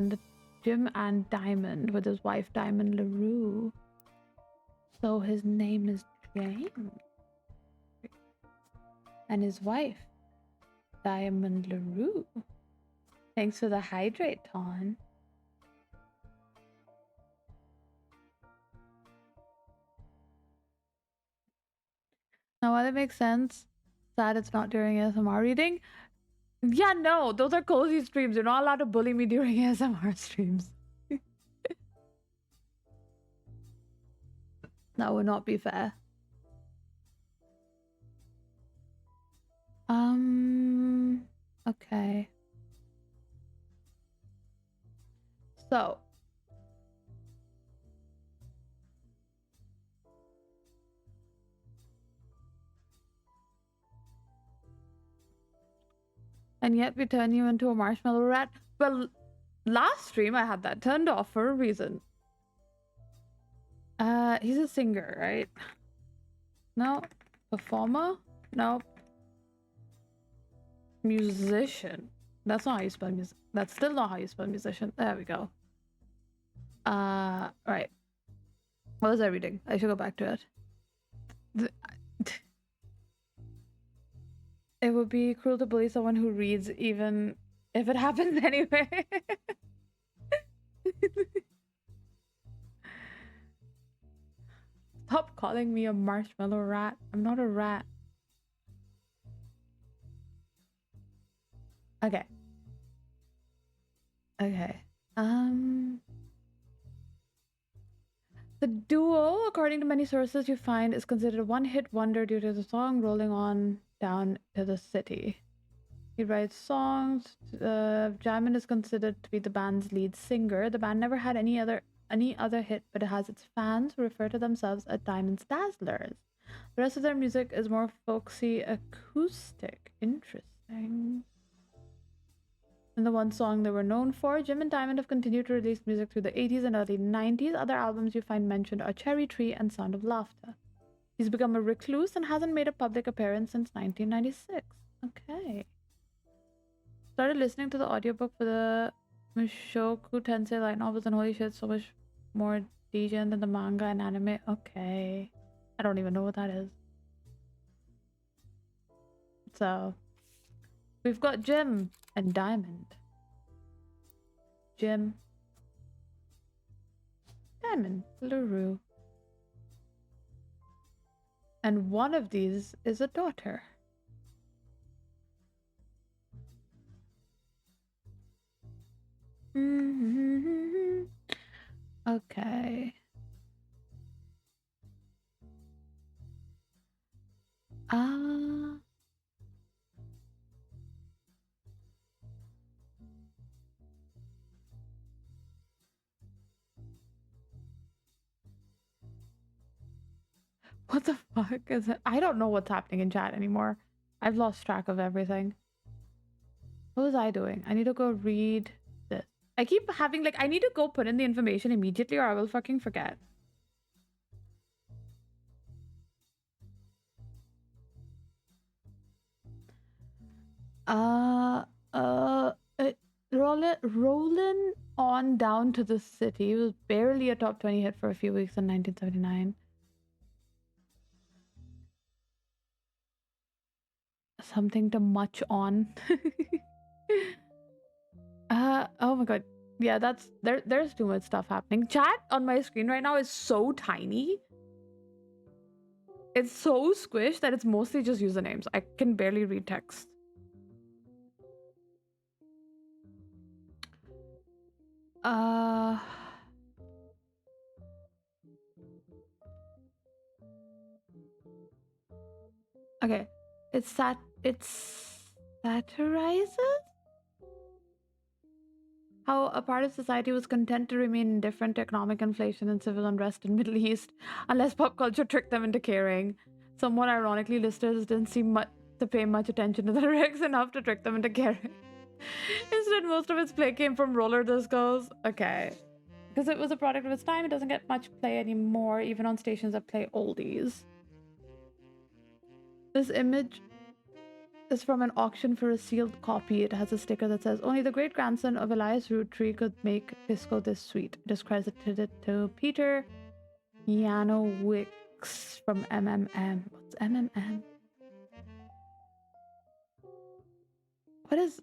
and Diamond with his wife Diamond LaRue. So his name is James. And his wife, Diamond LaRue. Thanks for the hydrate, Ton. Now, while it makes sense that it's not during ASMR reading, yeah, no, those are cozy streams. You're not allowed to bully me during ASMR streams. That would not be fair. Okay. So. And yet we turn you into a marshmallow rat. Well, last stream I had that turned off for a reason. He's a singer, right? No. Performer? No. Musician. That's not how you spell music. That's still not how you spell musician. There we go. Right. What was I reading? I should go back to it. It would be cruel to bully someone who reads even if it happens anyway. Stop calling me a marshmallow rat. I'm not a rat. Okay. Okay. The duo, according to many sources you find, is considered a one-hit wonder due to the song Rolling On Down to the City. He writes songs. Jamin is considered to be the band's lead singer. The band never had any other hit, but it has its fans who refer to themselves as Diamond's Dazzlers. The rest of their music is more folksy acoustic. Interesting. And the one song they were known for, Jim and Diamond have continued to release music through the 80s and early 90s. Other albums you find mentioned are Cherry Tree and Sound of Laughter. He's become a recluse and hasn't made a public appearance since 1996. Okay. Started listening to the audiobook for the Mushoku Tensei light novels and holy shit, so much more degen than the manga and anime. Okay. I don't even know what that is. So, we've got Jim and Diamond. Jim. Diamond. LaRue. And one of these is a daughter. Okay. What the fuck is it? I don't know what's happening in chat anymore. I've lost track of everything. What was I doing? I need to go read this. I keep having I need to go put in the information immediately or I will fucking forget. Rolling on down to the city was barely a top 20 hit for a few weeks in 1979. Something to much on. Oh my god. Yeah, there's too much stuff happening. Chat on my screen right now is so tiny. It's so squished that it's mostly just usernames. I can barely read text. Okay. It satirizes? how a part of society was content to remain indifferent to economic inflation and civil unrest in Middle East unless pop culture tricked them into caring. Somewhat ironically, listeners didn't seem to pay much attention to the lyrics enough to trick them into caring. Instead, most of its play came from roller discos. Okay. Because it was a product of its time, it doesn't get much play anymore, even on stations that play oldies. This image is from an auction for a sealed copy. It has a sticker that says, only the great-grandson of Elias Roottrees could make disco this sweet. It is credited to Peter Yanowicz from MMM. What's MMM? What is...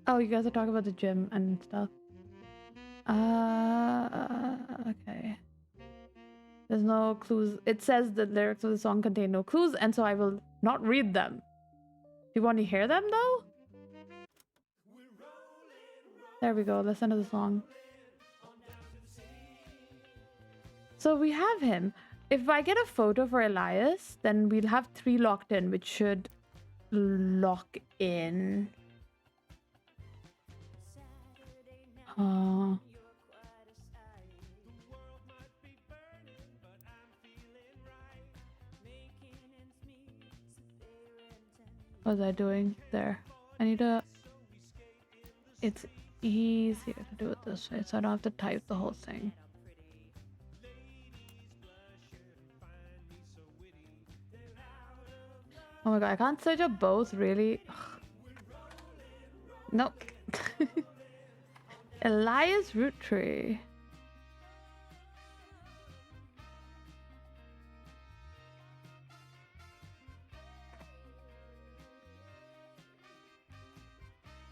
Oh, you guys are talking about the gym and stuff. Okay. There's no clues. It says the lyrics of the song contain no clues, and so I will not read them. Do you want to hear them, though? There we go. Listen to the song. So we have him. If I get a photo for Elias, then we'll have 3 locked in, which should lock in. What was I doing there? I need to... It's easier to do it this way, so I don't have to type the whole thing. Oh my god, I can't search up both, really? Ugh. Nope. Elias Roottrees.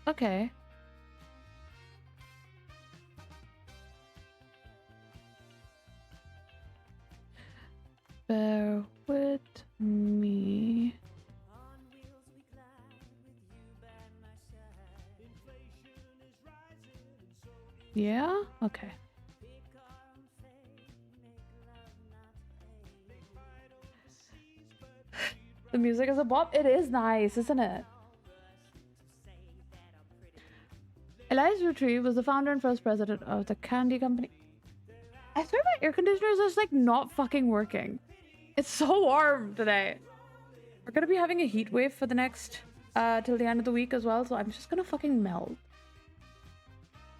Okay. Bear with me. Yeah? Okay. The music is a bop. It is nice, isn't it? Elias Roottrees was the founder and first president of the candy company. I swear my air conditioner is just like not fucking working. It's so warm today. We're gonna be having a heat wave for the next till the end of the week as well, so I'm just gonna fucking melt.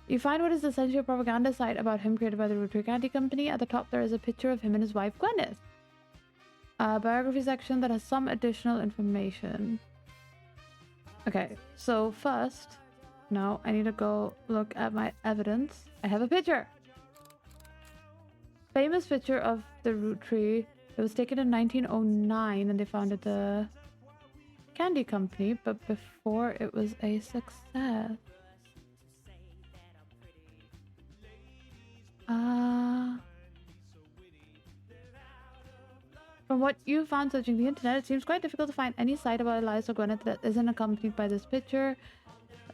You find what is essentially a propaganda site about him created by the Roottrees Candy Company. At the top there is a picture of him and his wife Gwyneth. A biography section that has some additional information. Okay, so first, now I need to go look at my evidence. I have a picture. Famous picture of the Roottrees. It was taken in 1909 and they founded the candy company, but before it was a success. From what you found searching the internet, it seems quite difficult to find any site about Elias or Gwyneth that isn't accompanied by this picture.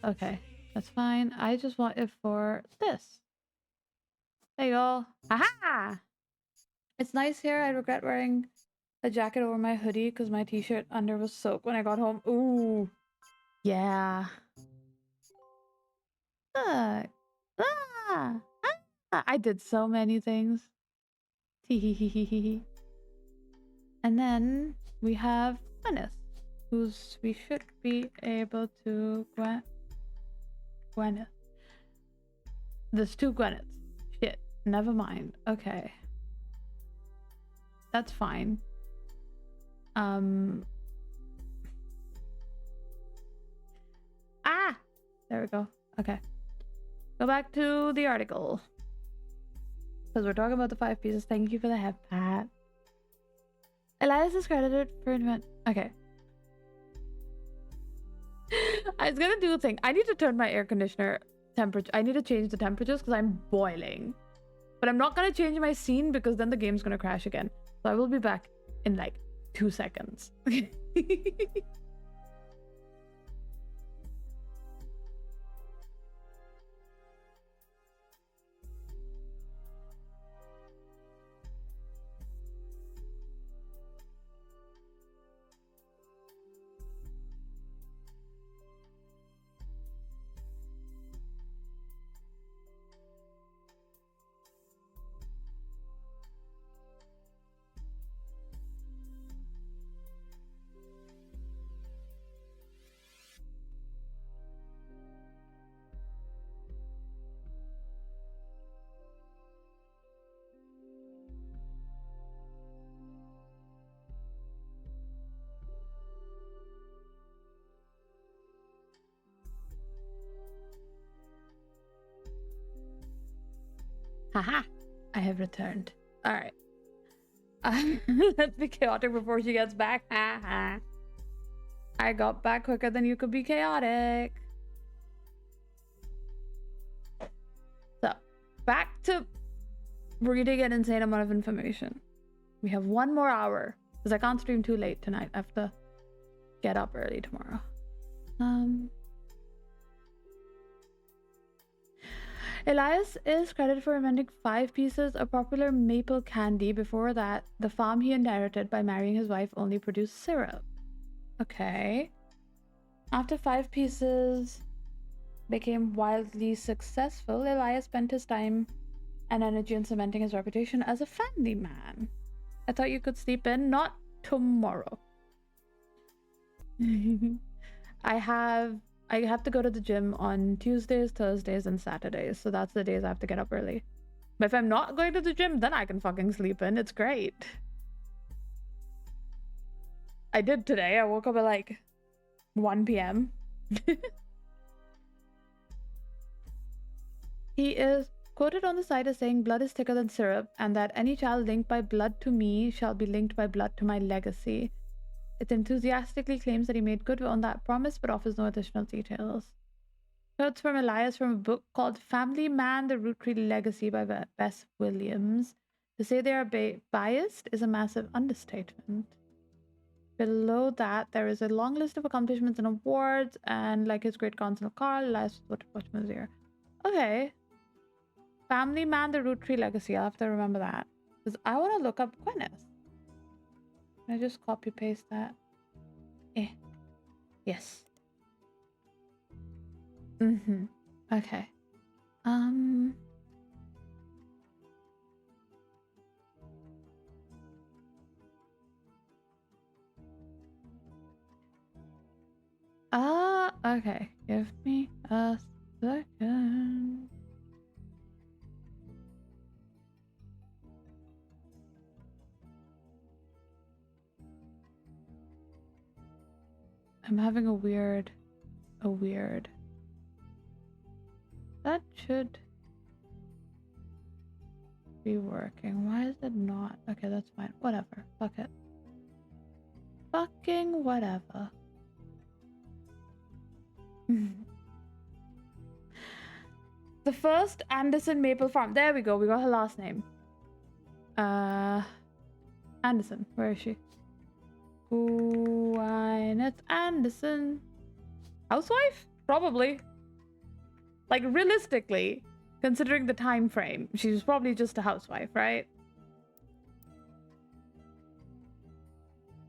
Okay, that's fine. I just want it for this. There you go. Aha! It's nice here. I regret wearing a jacket over my hoodie because my t-shirt under was soaked when I got home. Ooh. Yeah. Look. Ah! Ah! I did so many things. Tehehehehe. And then we have Gwyneth, who's we should be able to Gwyneth. There's 2 Gwyneths. Shit. Never mind. Okay. That's fine. Ah! There we go. Okay. Go back to the article. Because we're talking about the 5 pieces. Thank you for the head pat. Elias is credited for invent. Okay. I was gonna do a thing. I need to turn my air conditioner temperature. I need to change the temperatures because I'm boiling. But I'm not gonna change my scene because then the game's gonna crash again. So I will be back in like 2 seconds. Haha, I have returned. All right. Let's be chaotic before she gets back. Haha. I got back quicker than you could be chaotic. So, back to reading an insane amount of information. We have 1 more hour because I can't stream too late tonight. I have to get up early tomorrow. Elias is credited for inventing 5 pieces of popular maple candy. Before that, the farm he inherited by marrying his wife only produced syrup. Okay. After 5 pieces became wildly successful, Elias spent his time and energy in cementing his reputation as a family man. I thought you could sleep in. Not tomorrow. I have to go to the gym on Tuesdays, Thursdays, and Saturdays. So that's the days I have to get up early. But if I'm not going to the gym, then I can fucking sleep in. It's great. I did today. I woke up at like 1 p.m. He is quoted on the site as saying, "Blood is thicker than syrup, and that any child linked by blood to me shall be linked by blood to my legacy." It enthusiastically claims that he made good on that promise, but offers no additional details. Quotes from Elias from a book called Family Man, The Roottrees Legacy by Bess Williams. To say they are biased is a massive understatement. Below that, there is a long list of accomplishments and awards, and like his great counsel Carl, Elias was what was here. Okay. Family Man, The Roottrees Legacy. I'll have to remember that. Because I want to look up Gwyneth. Can I just copy paste that? Yes. Okay. Okay. Give me a second. I'm having a weird. That should be working. Why is it not? Okay, that's fine. Whatever. Fuck it. Fucking whatever. The first Anderson Maple Farm. There we go. We got her last name. Anderson. Where is she? Gwyneth Anderson. Housewife? Probably. Like, realistically, considering the time frame, she's probably just a housewife, right?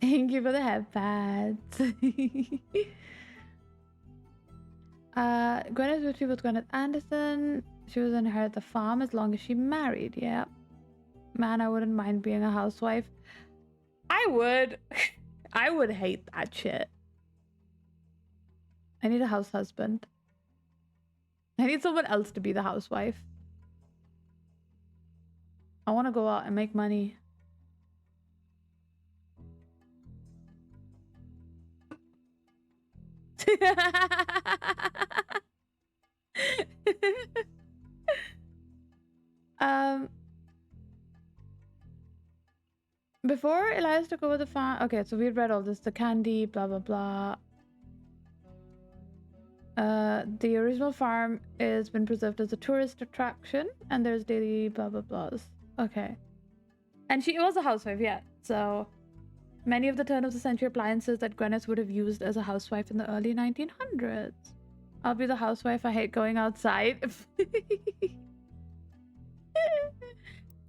Thank you for the headpads. Gwyneth Ritchie was Gwyneth Anderson. She was inherit the farm as long as she married. Yeah. Man, I wouldn't mind being a housewife. I would. I would hate that shit. I need a house husband. I need someone else to be the housewife. I want to go out and make money. Before Elias took over the farm. Okay, so we read all this. The candy, blah blah blah. The original farm has been preserved as a tourist attraction, and there's daily blah blah blahs. Okay, and she was a housewife, yeah. So many of the turn of the century appliances that Gwyneth would have used as a housewife in the early 1900s. I'll be the housewife. I hate going outside.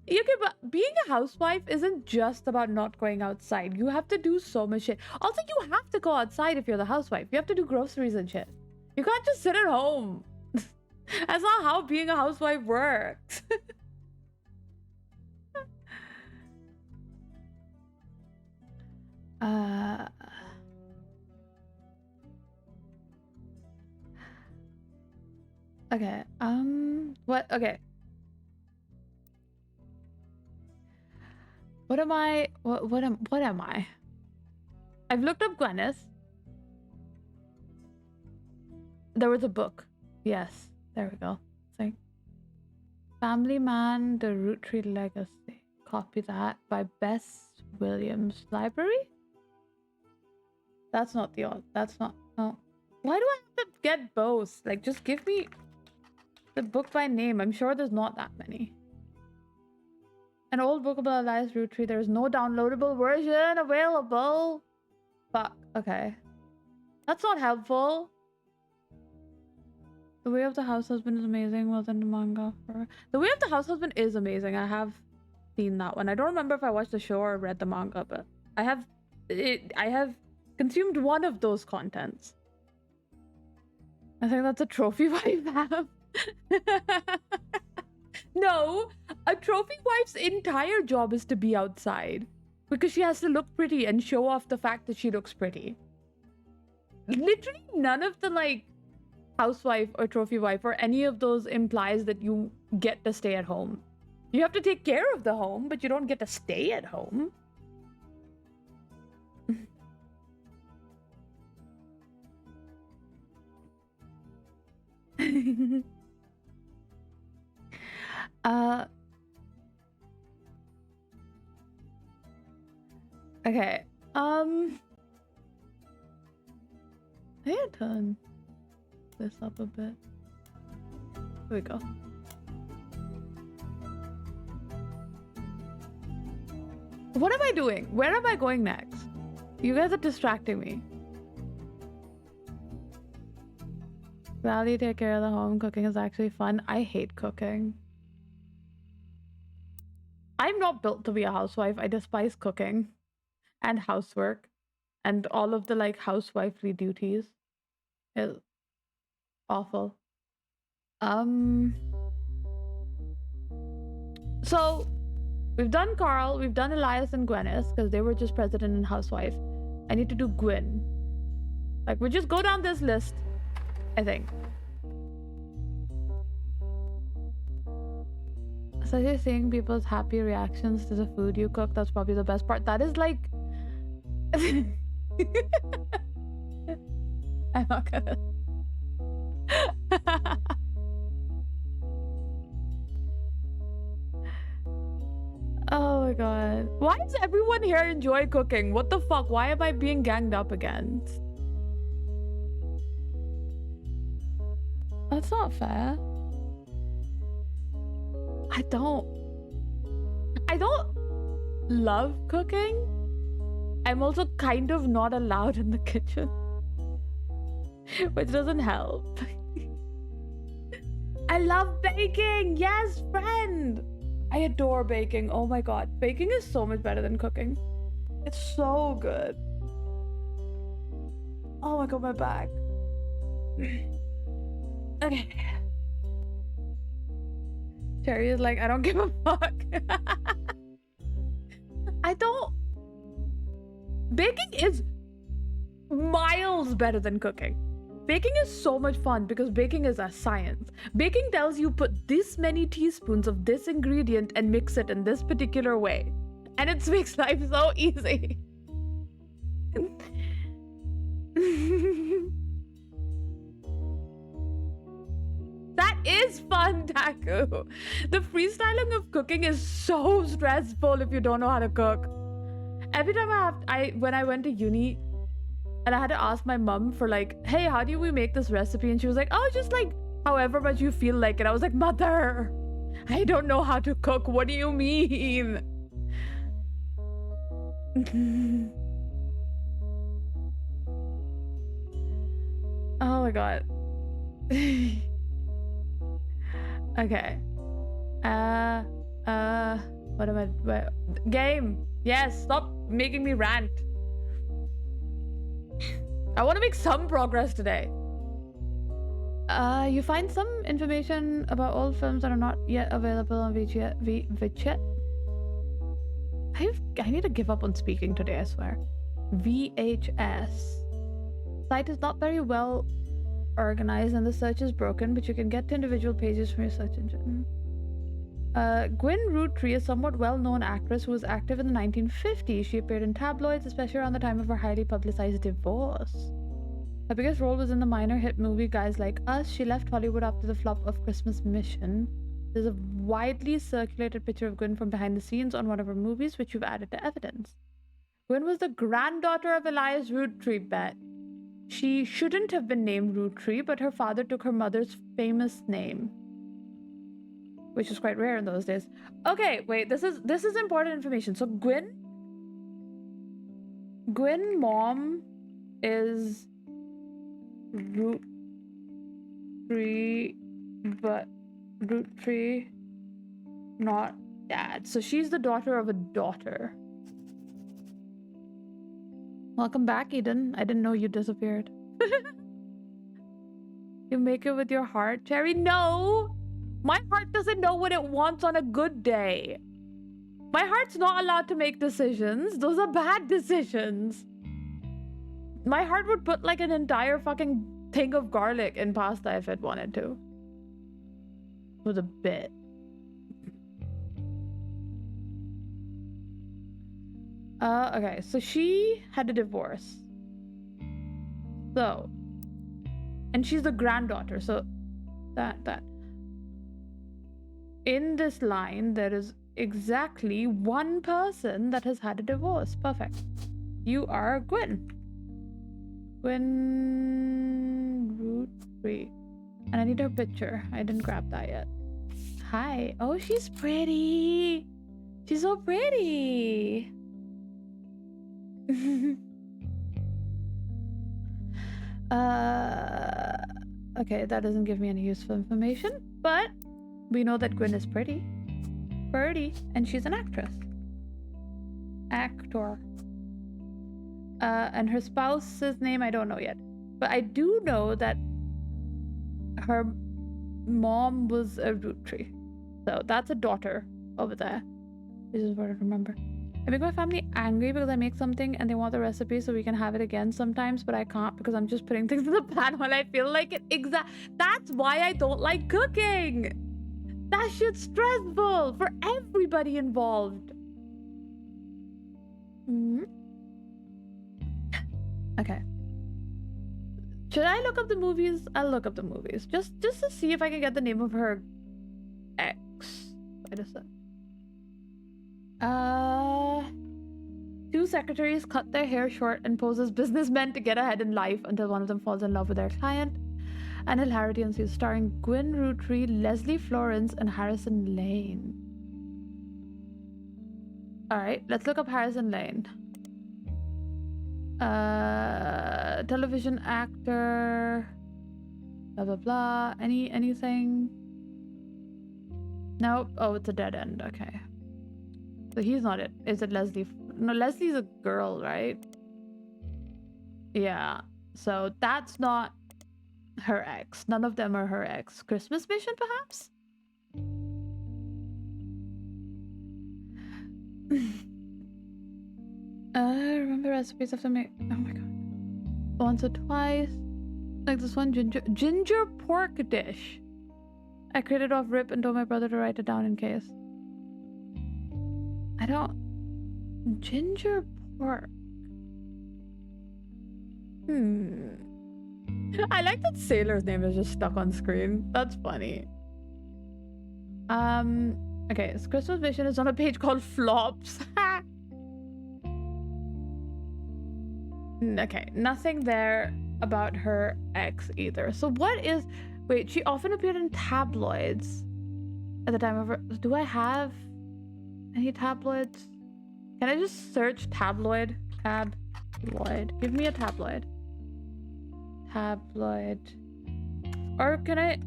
Okay, but being a housewife isn't just about not going outside. You have to do so much shit. Also, you have to go outside if you're the housewife. You have to do groceries and shit. You can't just sit at home. That's not how being a housewife works. Okay. What? Okay. What am I? What am I? I've looked up Gwyneth. There was a book. Yes. There we go. It's like Family Man, The Roottrees Legacy. Copy that by Bess Williams. Library? That's not the... That's not... No. Why do I have to get both? Like, just give me the book by name. I'm sure there's not that many. An old book about Elias Roottrees. There is no downloadable version available. Fuck. Okay. That's not helpful. The Way of the House Husband is amazing. Wasn't the manga for... The Way of the House Husband is amazing. I have seen that one. I don't remember if I watched the show or read the manga, but I have consumed one of those contents. I think that's a trophy wife have. No, a trophy wife's entire job is to be outside because she has to look pretty and show off the fact that she looks pretty. Literally none of the like housewife or trophy wife or any of those implies that you get to stay at home. You have to take care of the home, but you don't get to stay at home. Okay. I need to turn this up a bit. Here we go. What am I doing? Where am I going next? You guys are distracting me. Rally, take care of the home. Cooking is actually fun. I hate cooking. I'm not built to be a housewife. I despise cooking and housework and all of the like housewifely duties. It's awful. So we've done Carl, we've done Elias and Gwyneth because they were just president and housewife. I need to do Gwyn. Like, we just go down this list, I think. So you're seeing people's happy reactions to the food you cook. That's probably the best part. That is like... I'm not gonna... Oh my god. Why does everyone here enjoy cooking? What the fuck? Why am I being ganged up against? That's not fair. I don't love cooking. I'm also kind of not allowed in the kitchen, which doesn't help. I love baking. Yes, friend. I adore baking. Oh my god. Baking is so much better than cooking. It's so good. Oh my god, my back. Okay. Cherry is like, I don't give a fuck. I don't... Baking is miles better than cooking. Baking is so much fun because baking is a science. Baking tells you put this many teaspoons of this ingredient and mix it in this particular way. And it makes life so easy. That is fun, Taku. The freestyling of cooking is so stressful if you don't know how to cook. Every time when I went to uni and I had to ask my mom for like, hey, how do we make this recipe? And she was like, oh, just like however much you feel like it. I was like, mother, I don't know how to cook. What do you mean? Oh my god. Okay. What am I... Game! Yes, stop making me rant. I want to make some progress today. You find some information about old films that are not yet available on VHS. I need to give up on speaking today, I swear. VHS. Site is not very well organized and the search is broken, but you can get to individual pages from your search engine. Gwyn Roottrees, a somewhat well-known actress who was active in the 1950s. She appeared in tabloids, especially around the time of her highly publicized divorce. Her biggest role was in the minor hit movie Guys Like Us. She left Hollywood after the flop of Christmas Mission There's a widely circulated picture of Gwyn from behind the scenes on one of her movies, which you've added to evidence. Gwyn was the granddaughter of Elias Roottrees, bet. She shouldn't have been named Roottrees, but her father took her mother's famous name, which is quite rare in those days. Okay, wait, this is important information. So Gwyn mom is Roottrees, but Roottrees not dad. So she's the daughter of a daughter. Welcome back, Eden. I didn't know you disappeared. You make it with your heart, Cherry? No! My heart doesn't know what it wants on a good day. My heart's not allowed to make decisions. Those are bad decisions. My heart would put like an entire fucking thing of garlic in pasta if it wanted to. With a bit. Okay, so she had a divorce. So, and she's the granddaughter, so that. In this line, there is exactly one person that has had a divorce. Perfect. You are Gwyn. Gwyn Roottrees. And I need her picture. I didn't grab that yet. Hi. Oh, she's pretty. She's so pretty. Okay, that doesn't give me any useful information, but we know that Gwyn is pretty, and she's an actor. And her spouse's name I don't know yet, but I do know that her mom was a Roottrees, so that's a daughter over there. This is what I remember. I make my family angry because I make something and they want the recipe so we can have it again sometimes, but I can't because I'm just putting things in the pan when I feel like it. That's why I don't like cooking. That shit's stressful for everybody involved. Okay. Should I look up the movies? I'll look up the movies. Just to see if I can get the name of her ex. Wait a sec. Two secretaries cut their hair short and pose as businessmen to get ahead in life until one of them falls in love with their client. And hilarity ensues, starring Gwyn Roottrees, Leslie Florence, and Harrison Lane. Alright, let's look up Harrison Lane. Television actor. Blah blah blah. Anything? Nope. Oh, it's a dead end. Okay. So he's not it. Is it Leslie? No, Leslie's a girl, right? Yeah. So that's not her ex. None of them are her ex. Christmas Mission, perhaps? Remember recipes of the make. Oh my god. Once or twice. Like this one, ginger pork dish. I created off rip and told my brother to write it down in case. I don't... Ginger pork. I like that Sailor's name is just stuck on screen. That's funny. Okay, so Christmas Mission is on a page called Flops. Okay, nothing there about her ex either. So what is... Wait, she often appeared in tabloids at the time of her... Do I have any tabloids? Can I just search tabloid? Tabloid. Give me a tabloid. Tabloid. Or can I...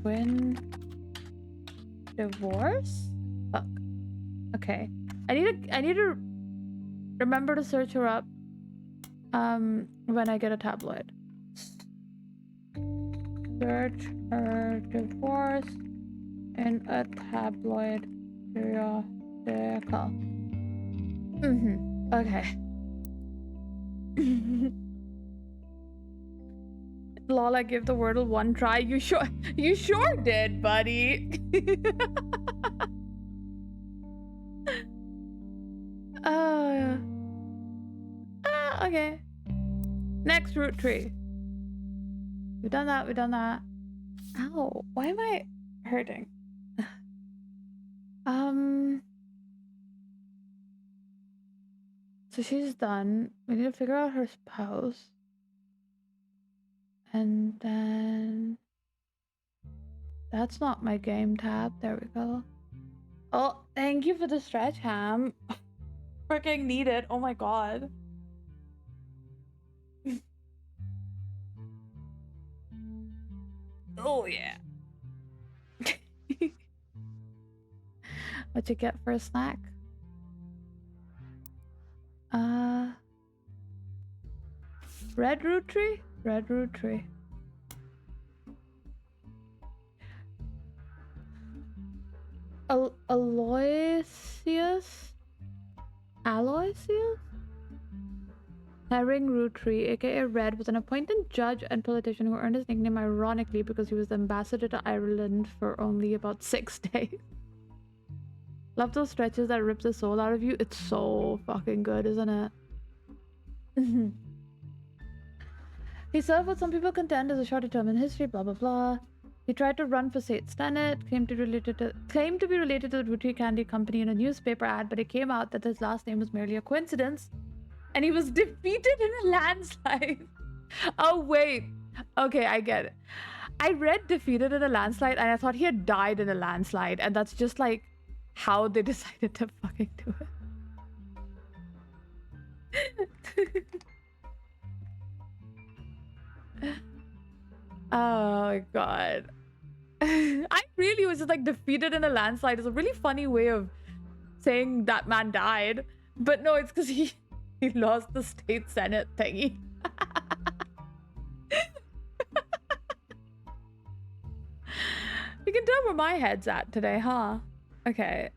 Gwyn... Divorce? Fuck. Okay. I need to remember to search her up when I get a tabloid. Search her divorce in a tabloid periodical. Okay. Lola, give the Wordle one try. You sure did, buddy. Okay. Next Roottrees. We've done that. Ow, why am I hurting? So she's done. We need to figure out her spouse. And then... That's not my game tab. There we go. Oh, thank you for the stretch, Ham. Freaking need it. Oh my god. Oh, yeah. What you get for a snack? Red Roottrees? Red Roottrees. Aloysius? Aloysius? Herring Roottrees, aka Red, was an appointed judge and politician who earned his nickname ironically because he was the ambassador to Ireland for only about 6 days. Love those stretches that rip the soul out of you. It's so fucking good, isn't it? He served what some people contend is a short-determined history, blah blah blah. He tried to run for state senate, claimed to be related to the Roottrees Candy Company in a newspaper ad, but it came out that his last name was merely a coincidence, and he was defeated in a landslide. Oh wait, okay, I get it. I read defeated in a landslide, and I thought he had died in a landslide, and that's just like how they decided to fucking do it. Oh my god. I really was just like defeated in a landslide. It's a really funny way of saying that man died. But no, it's because he lost the state senate thingy. You can tell where my head's at today, huh? Okay.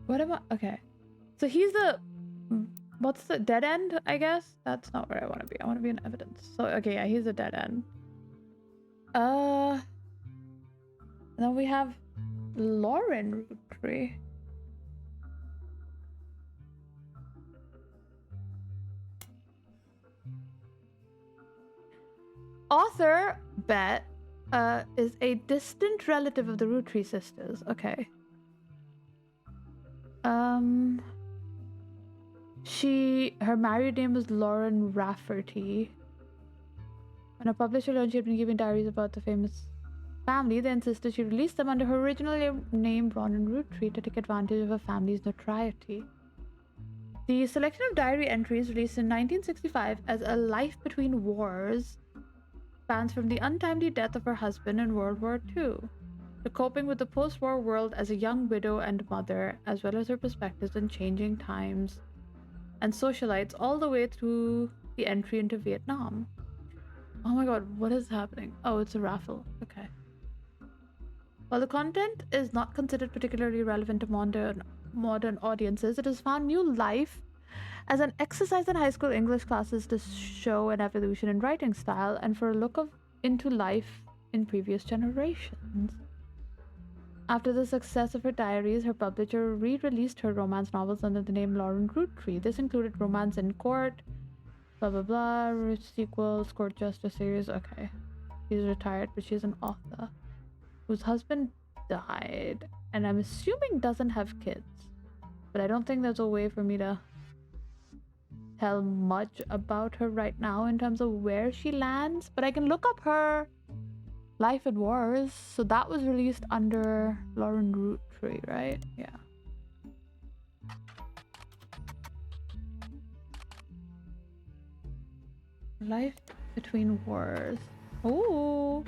What am I? Okay. So he's the... What's the dead end, I guess? That's not where I want to be. I want to be in evidence. So, okay, yeah, he's a dead end. And then we have Lauren Roottrees. Author, Bet, is a distant relative of the Roottrees sisters. Okay. Her married name was Lauren Rafferty. When a publisher learned she had been giving diaries about the famous family, they insisted she release them under her original name, Ronan Roottrees, to take advantage of her family's notoriety. The selection of diary entries released in 1965 as A Life Between Wars spans from the untimely death of her husband in World War II to coping with the post-war world as a young widow and mother, as well as her perspectives in changing times and socialites, all the way through the entry into Vietnam. Oh my god, what is happening? Oh, it's a raffle. Okay. While the content is not considered particularly relevant to modern audiences, it has found new life as an exercise in high school English classes to show an evolution in writing style and for a look into life in previous generations. After the success of her diaries, her publisher re-released her romance novels under the name Lauren Roottrees. This included Romance in Court, blah blah blah, sequels, Court Justice series. Okay. She's retired, but she's an author whose husband died, and I'm assuming doesn't have kids. But I don't think there's a way for me to tell much about her right now in terms of where she lands, but I can look up her Life and Wars. So that was released under Lauren Roottrees, right? Yeah. Life Between Wars. Ooh.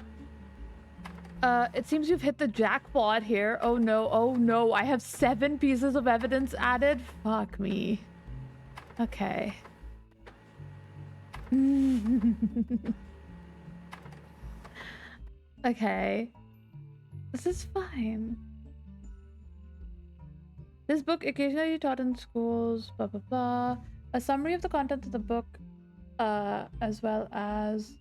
It seems you've hit the jackpot here. Oh no, I have 7 pieces of evidence added. Fuck me. Okay. Okay. This is fine. This book occasionally taught in schools, blah blah blah. A summary of the contents of the book, as well as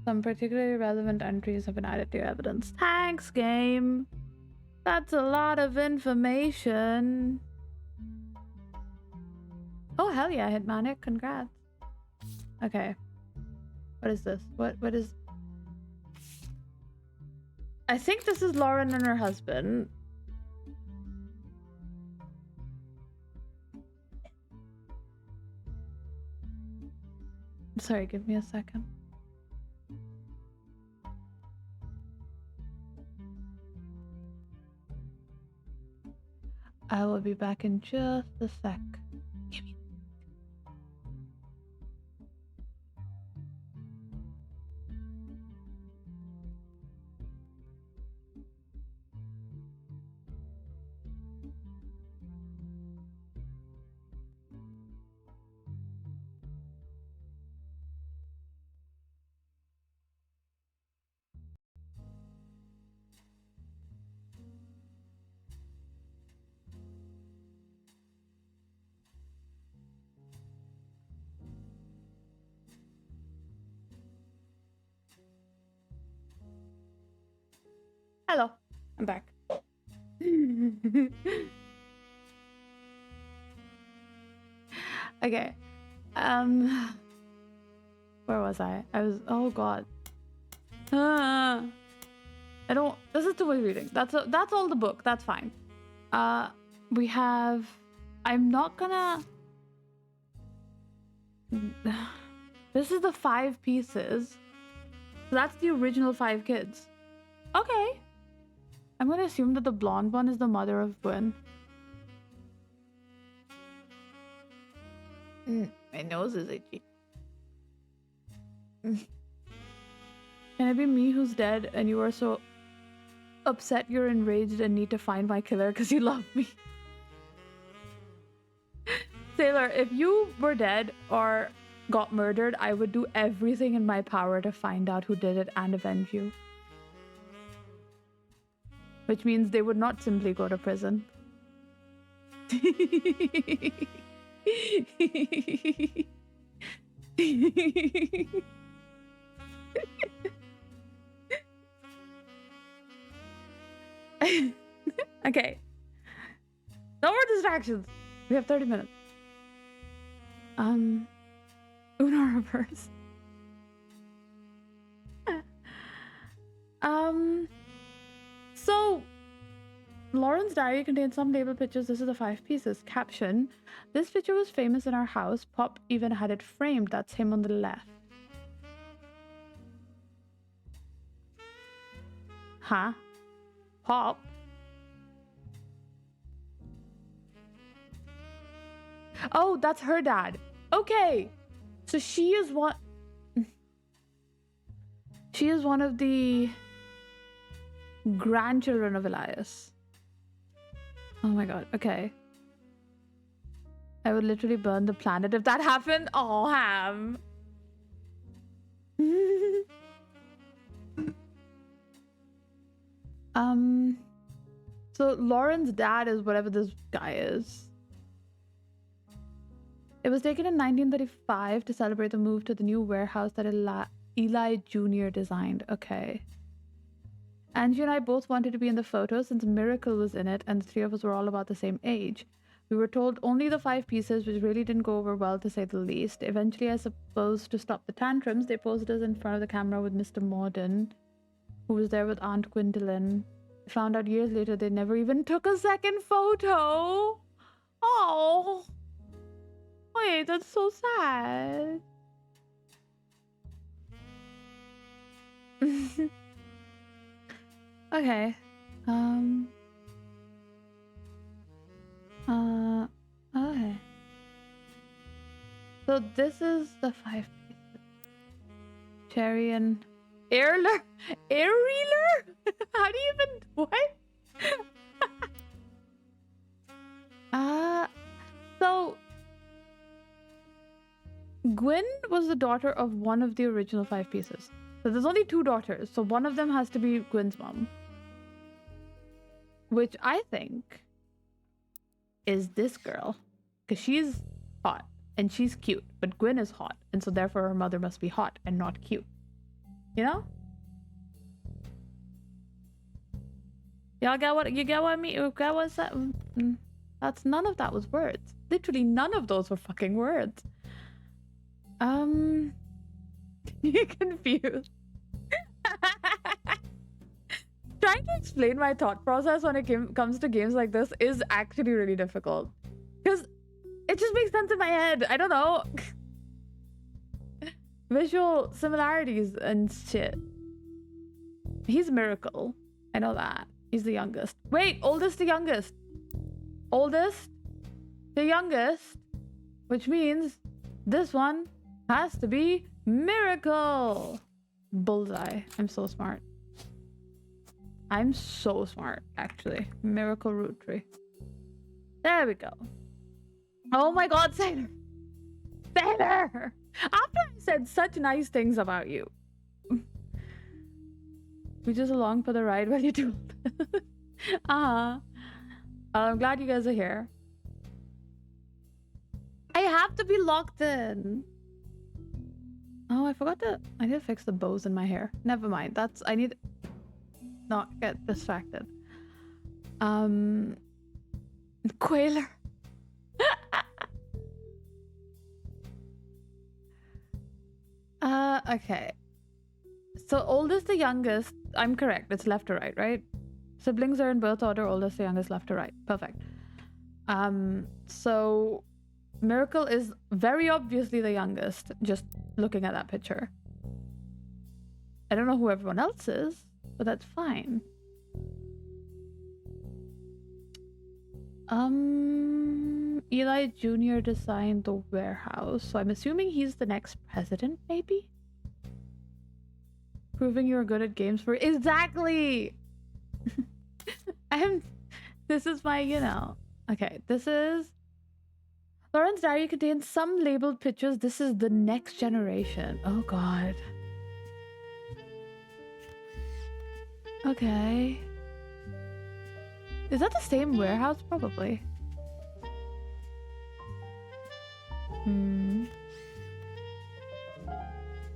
some particularly relevant entries have been added to your evidence. Thanks, game. That's a lot of information. Oh, hell yeah, Hitmanic. Congrats. Okay. What is this? What is... I think this is Lauren and her husband. Sorry, give me a second. I will be back in just a sec. Give me... Hello, I'm back. Okay. Where was I? I was... Oh god. I don't... This is too much reading. That's all the book. That's fine. We have... I'm not gonna... This is the 5 pieces. So that's the original 5 kids. Okay. I'm gonna assume that the blonde one is the mother of Gwen. My nose is itchy. Can it be me who's dead and you are so upset you're enraged and need to find my killer because you love me? Sailor, if you were dead or got murdered, I would do everything in my power to find out who did it and avenge you. Which means they would not simply go to prison. Okay. No more distractions. We have 30 minutes. Uno reverse. So Lauren's diary contains some labeled pictures. This is the 5 pieces. Caption: this picture was famous in our house. Pop even had it framed. That's him on the left. Huh? Pop? Oh, that's her dad. Okay. So she is one... She is one of the grandchildren of Elias. Oh my god. Okay. I would literally burn the planet if that happened. Oh, Ham. So Lauren's dad is whatever this guy is. It was taken in 1935 to celebrate the move to the new warehouse that Eli Jr. designed. Okay. Angie and I both wanted to be in the photo since Miracle was in it and the 3 of us were all about the same age. We were told only the 5 pieces, which really didn't go over well to say the least. Eventually, I suppose to stop the tantrums, they posed us in front of the camera with Mr. Morden, who was there with Aunt Gwendolyn. I found out years later they never even took a second photo. Oh. Wait, that's so sad. Okay. Okay. So this is the 5 pieces. Cherry and Airler? Airreeler? How do you even... What? So... Gwen was the daughter of one of the original 5 pieces. So there's only 2 daughters, so one of them has to be Gwen's mom. Which I think is this girl. Because she's hot and she's cute, but Gwen is hot, and so therefore her mother must be hot and not cute. You know? Y'all get what you get what I mean? You get what's that? That's none of that was words. Literally none of those were fucking words. You're confused. Trying to explain my thought process when it comes to games like this is actually really difficult. Because it just makes sense in my head. I don't know. Visual similarities and shit. He's Miracle. I know that. He's the youngest. Wait, oldest to youngest. Oldest to youngest. Which means this one has to be Miracle. Bullseye. I'm so smart. I'm so smart, actually. Miracle Roottrees. There we go. Oh my god, Sailor! Sailor! After I said such nice things about you. We just along for the ride while you do. I'm glad you guys are here. I have to be locked in. Oh, I forgot to... I need to fix the bows in my hair. Never mind. That's... I need... not get distracted. Quailer. Okay. So oldest to youngest, I'm correct. It's left to right, right? Siblings are in birth order, oldest to youngest, left to right. Perfect. So Miracle is very obviously the youngest, just looking at that picture. I don't know who everyone else is, but that's fine. Eli Jr. designed the warehouse, so I'm assuming he's the next president, maybe? Proving you're good at games for... Exactly! This is my, you know... Okay, this is... Lauren's diary contains some labeled pictures. This is the next generation. Oh, God. Okay. Is that the same warehouse? Probably.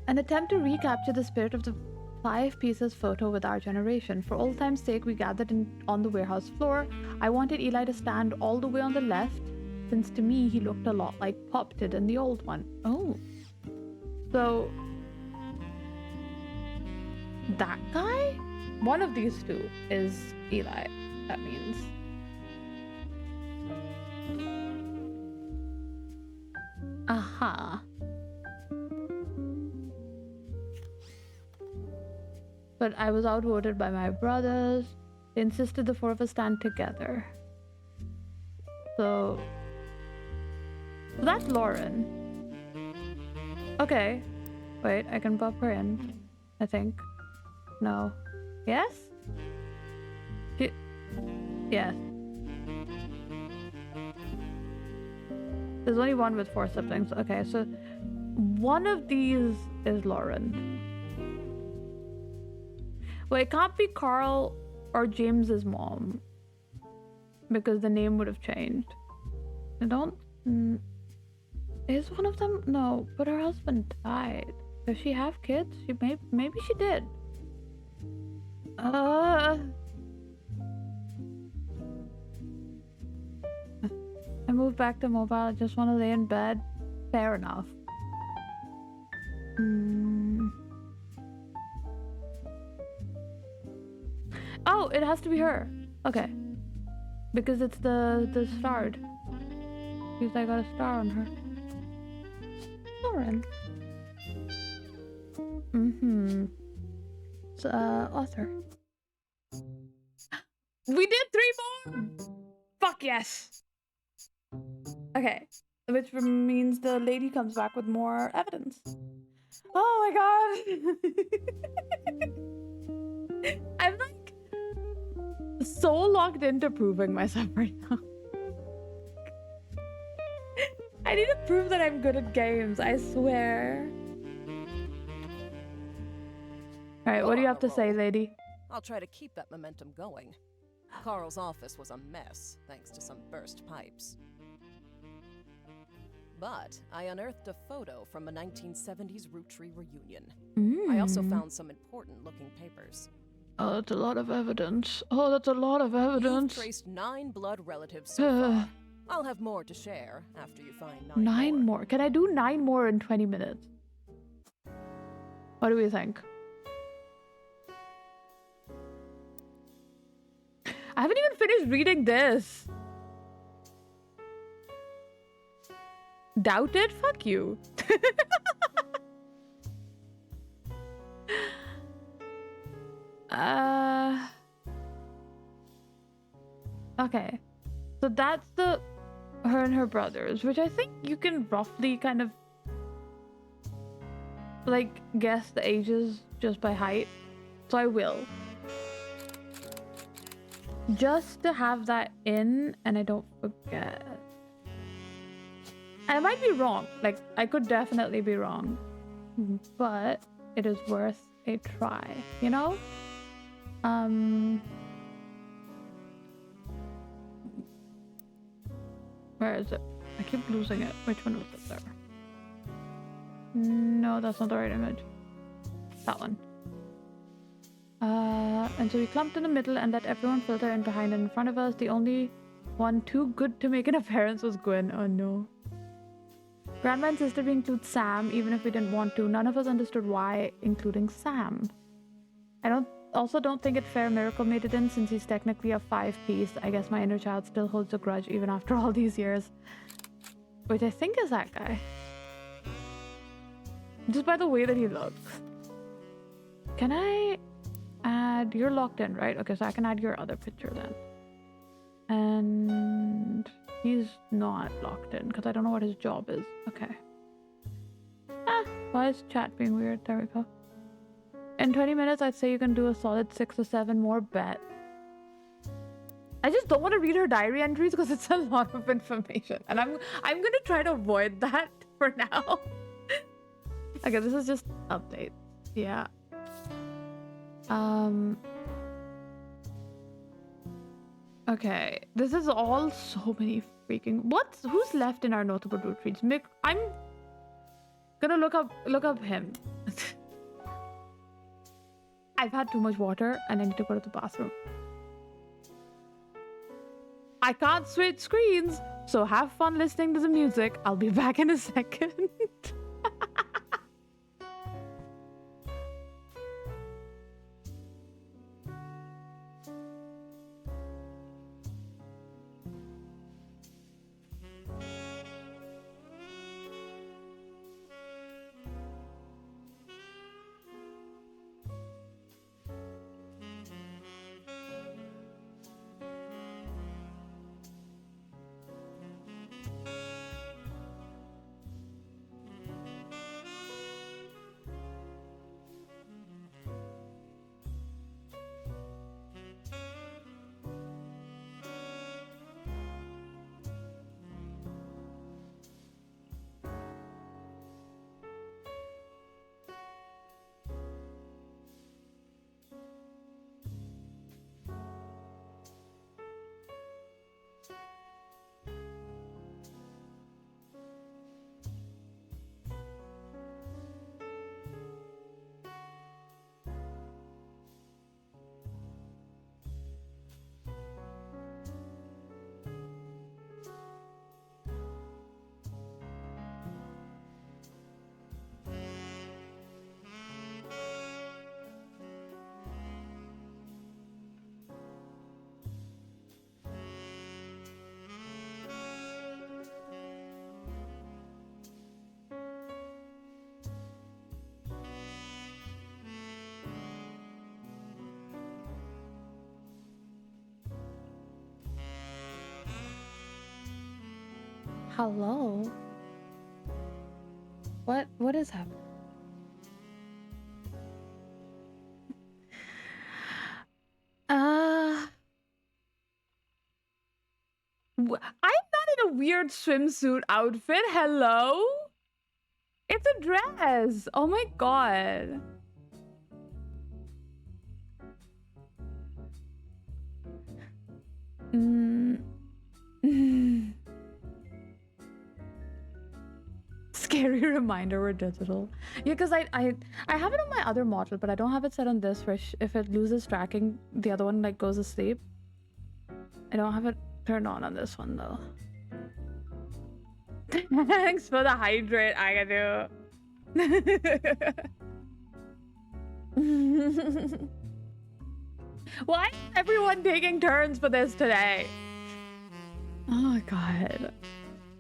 An attempt to recapture the spirit of the 5 pieces photo with our generation. For old time's sake, we gathered on the warehouse floor. I wanted Eli to stand all the way on the left, since to me he looked a lot like Pop did in the old one. Oh. So... that guy? One of these two is Eli, that means. Aha. But I was outvoted by my brothers. They insisted the 4 of us stand together. So that's Lauren. Okay. Wait, I can pop her in, I think. No. Yes? Yes. There's only one with 4 siblings. Okay, so one of these is Lauren. Well, it can't be Carl or James's mom, because the name would have changed. I don't... Is one of them? No, but her husband died. Does she have kids? Maybe she did. I moved back to mobile. I just want to lay in bed. Fair enough. Oh, it has to be her. Okay. Because it's the starred. Because I got a star on her. Lauren. It's author. We did 3 more! Fuck yes! Okay. Which means the lady comes back with more evidence. Oh my god! I'm like so locked into proving myself right now. I need to prove that I'm good at games, I swear. Alright, what do you have to say, lady? I'll try to keep that momentum going. Carl's office was a mess, thanks to some burst pipes. But I unearthed a photo from a 1970s Roottrees reunion. I also found some important-looking papers. Oh, that's a lot of evidence. Oh, that's a lot of evidence. You've traced 9 blood relatives so far. I'll have more to share after you find 9 more. Can I do 9 more in 20 minutes? What do we think? I haven't even finished reading this. Doubt it? Fuck you. Okay. So that's her and her brothers, which I think you can roughly kind of like guess the ages just by height. So I will. Just to have that in and I don't forget. I might be wrong. Like, I could definitely be wrong. But it is worth a try, you know? Where is it? I keep losing it. Which one was it there? No, that's not the right image. That one. And so we clumped in the middle and let everyone filter in behind and in front of us. The only one too good to make an appearance was Gwen. Oh no. Grandma insisted we include Sam even if we didn't want to. None of us understood why, including Sam. I also don't think it's fair Miracle made it in since he's technically a 5-piece. I guess my inner child still holds a grudge even after all these years. Which I think is that guy. Just by the way that he looks. Can I add... You're locked in, right? Okay, so I can add your other picture then. And... He's not locked in because I don't know what his job is. Okay. Why is chat being weird? There we go. In 20 minutes, I'd say you can do a solid 6 or 7 more bet. I just don't want to read her diary entries because it's a lot of information. And I'm going to try to avoid that for now. Okay, this is just update. Yeah. Okay, this is all so many freaking... Who's left in our notable Roottrees? Mick, I'm gonna look up him. I've had too much water and I need to go to the bathroom. I can't switch screens, so have fun listening to the music. I'll be back in a second. Hello? What is happening? I'm not in a weird swimsuit outfit. Hello? It's a dress. Oh my god. Scary reminder we're digital. Yeah, because I have it on my other model, but I don't have it set on this where if it loses tracking, the other one like goes asleep. I don't have it turned on this one though. Thanks for the hydrate, Agadu. Why is everyone taking turns for this today? Oh my god.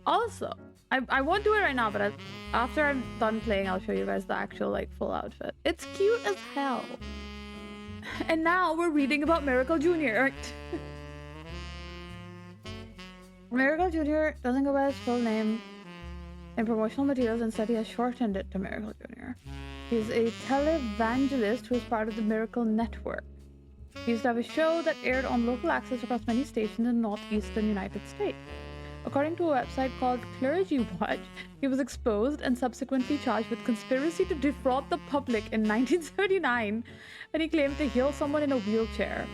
Also, I won't do it right now, but after I'm done playing, I'll show you guys the actual like full outfit. It's cute as hell. And now we're reading about Miracle Jr. Miracle Jr. doesn't go by his full name in promotional materials. Instead, he has shortened it to Miracle Jr. He's a televangelist who is part of the Miracle Network. He used to have a show that aired on local access across many stations in northeastern United States. According to a website called Clergy Watch, he was exposed and subsequently charged with conspiracy to defraud the public in 1979 when he claimed to heal someone in a wheelchair.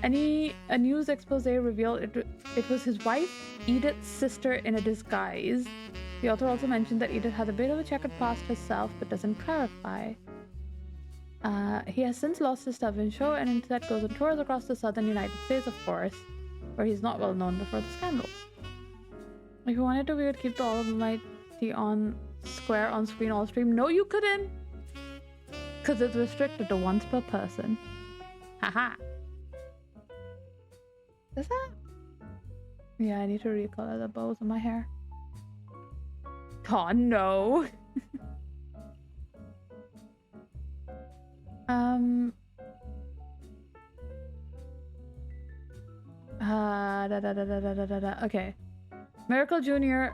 A news expose revealed it was his wife, Edith's sister, in a disguise. The author also mentioned that Edith had a bit of a checkered past herself, but doesn't clarify. He has since lost his television show and instead goes on tours across the southern United States, of course, where he's not well known before the scandal. If you wanted to, we would keep the Almighty on Square on screen all stream. No, you couldn't! Because it's restricted to once per person. Haha. Is that? Yeah, I need to recolor the bows of my hair. Oh, no. Okay. Miracle Jr.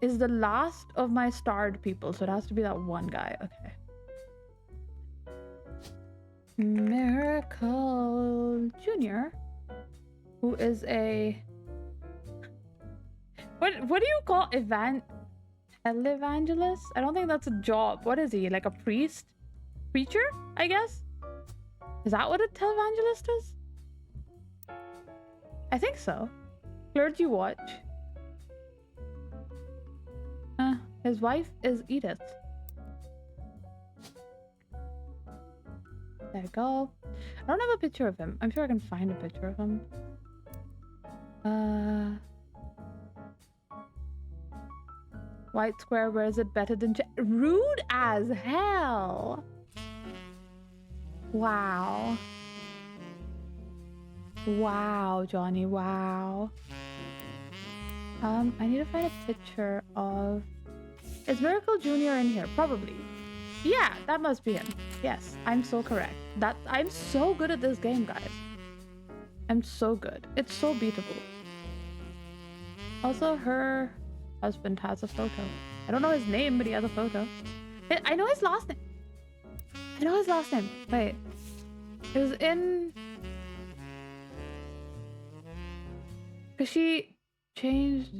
is the last of my starred people, so it has to be that one guy. Okay. Miracle Jr., who is a... What do you call televangelist? I don't think that's a job. What is he? Like a priest? Preacher, I guess? Is that what a televangelist is? I think so. Clergy Watch. His wife is Edith. There we go. I don't have a picture of him. I'm sure I can find a picture of him. White square, where is it better than rude as hell. Wow. Wow, Johnny, wow. I need to find a picture of... Is Miracle Jr. in here? Probably. Yeah, that must be him. Yes, I'm so correct. I'm so good at this game, guys. I'm so good. It's so beatable. Also, her husband has a photo. I don't know his name, but he has a photo. I know his last name. I know his last name. Wait. It was in... Because she changed...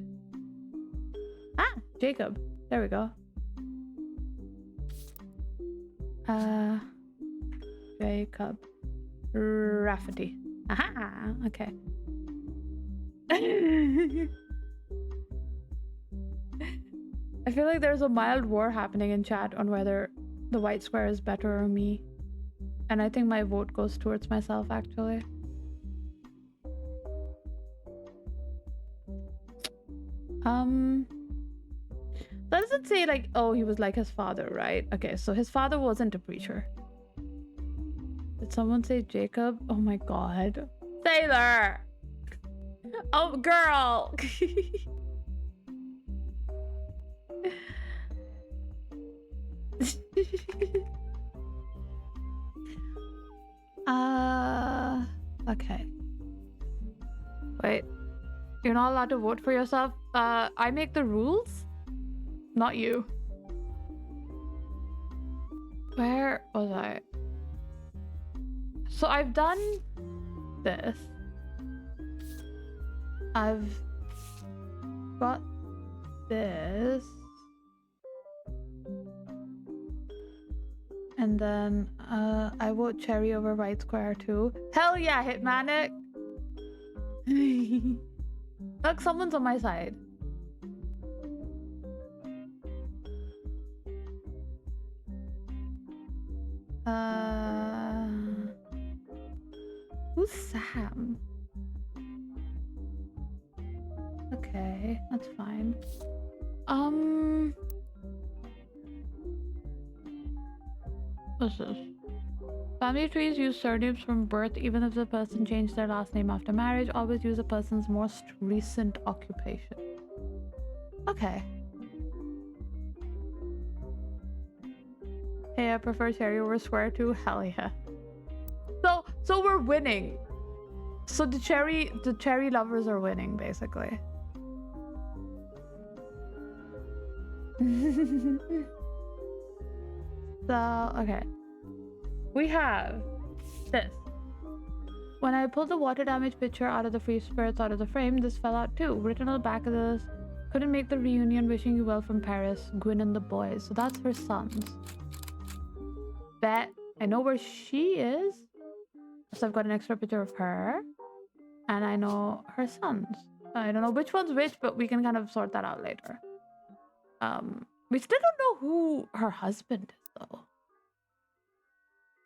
Ah! Jacob. There we go. Jacob Rafferty. Aha! Okay. I feel like there's a mild war happening in chat on whether the white square is better or me. And I think my vote goes towards myself, actually. That doesn't say like, oh, he was like his father, right? Okay, so his father wasn't a preacher. Did someone say Jacob? Oh my god. Sailor! Oh, girl! Okay. Wait. You're not allowed to vote for yourself? I make the rules? Not you. Where was I? So I've done this. I've got this. And then I vote cherry over white square too. Hell yeah, Hitmanic! Look, someone's on my side. Who's Sam? Okay. Okay, that's fine. What's this? Family trees use surnames from birth even if the person changed their last name after marriage. Always use a person's most recent occupation. Okay. Hey, I prefer cherry over square too. Hell yeah. So we're winning. So the cherry lovers are winning, basically. So, okay. We have this. When I pulled the water damage picture out of the free spirits out of the frame, this fell out too. Written on the back of this, couldn't make the reunion, wishing you well from Paris, Gwyn and the boys. So that's her sons. Bet. I know where she is. So I've got an extra picture of her. And I know her sons. I don't know which one's which, but we can kind of sort that out later. We still don't know who her husband is, though.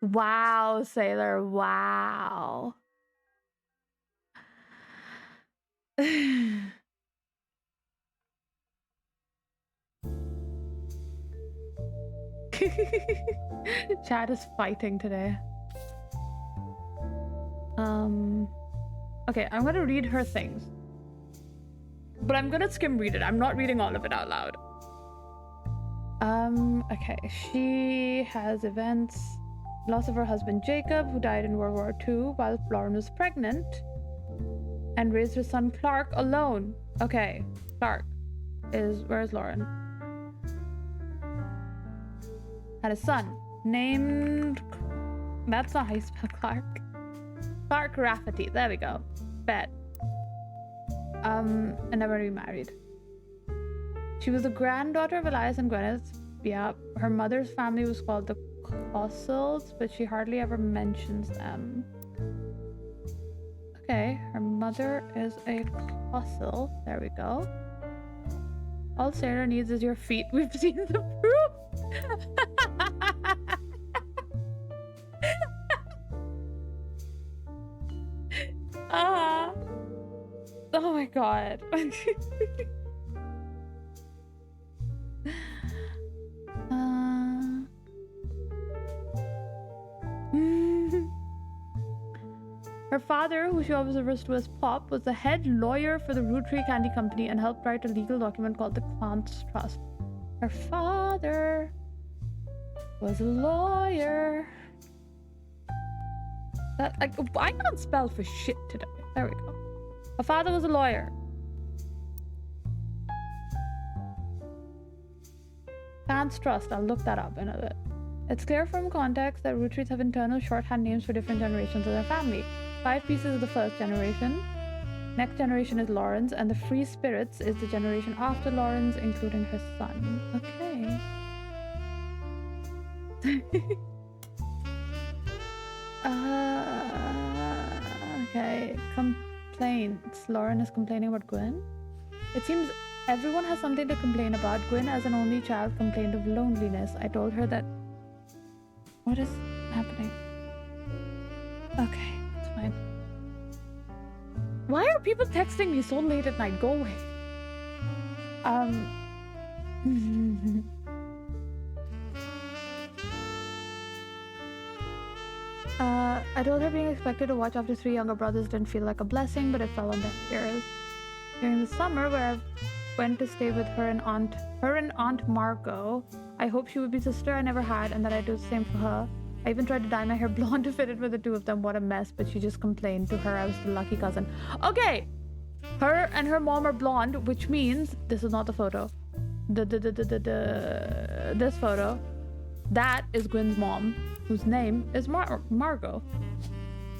Wow, Sailor. Wow. Chad is fighting today. Okay, I'm gonna read her things. But I'm gonna skim read it. I'm not reading all of it out loud. Okay. She has events. Loss of her husband Jacob, who died in World War II while Lauren was pregnant. And raised her son Clark alone. Okay, Clark is... Where's Lauren? Had a son named... That's not how you spell Clark. Clark Rafferty. There we go. Bet. And never remarried. She was the granddaughter of Elias and Gwyneth. Yeah. Her mother's family was called the Cossels, but she hardly ever mentions them. Okay, her mother is a Cossel. There we go. All Sarah needs is your feet. We've seen the proof. Oh my god. Her father, who she always refers to as Pop, was the head lawyer for the Roottrees Candy Company and helped write a legal document called the Clance Trust. Her father was a lawyer. I can't spell for shit today. There we go. Her father was a lawyer. Clance Trust. I'll look that up in a bit. It's clear from context that Roottrees have internal shorthand names for different generations of their family. 5 pieces of the first generation. Next generation is Lawrence, and the Free Spirits is the generation after Lawrence, including her son. Okay. Okay. Complaints. Lauren is complaining about Gwyn. It seems everyone has something to complain about. Gwyn, as an only child, complained of loneliness. I told her that... What is happening? Okay, that's fine. Why are people texting me so late at night? Go away. I told her being expected to watch after 3 younger brothers didn't feel like a blessing, but it fell on deaf ears. During the summer, where I went to stay with her and Aunt Margot, I hoped she would be a sister I never had and that I'd do the same for her. I even tried to dye my hair blonde to fit it with the two of them. What a mess, but she just complained. To her, I was the lucky cousin. Okay! Her and her mom are blonde, which means... This is not the photo. This photo. That is Gwyn's mom, whose name is Margot.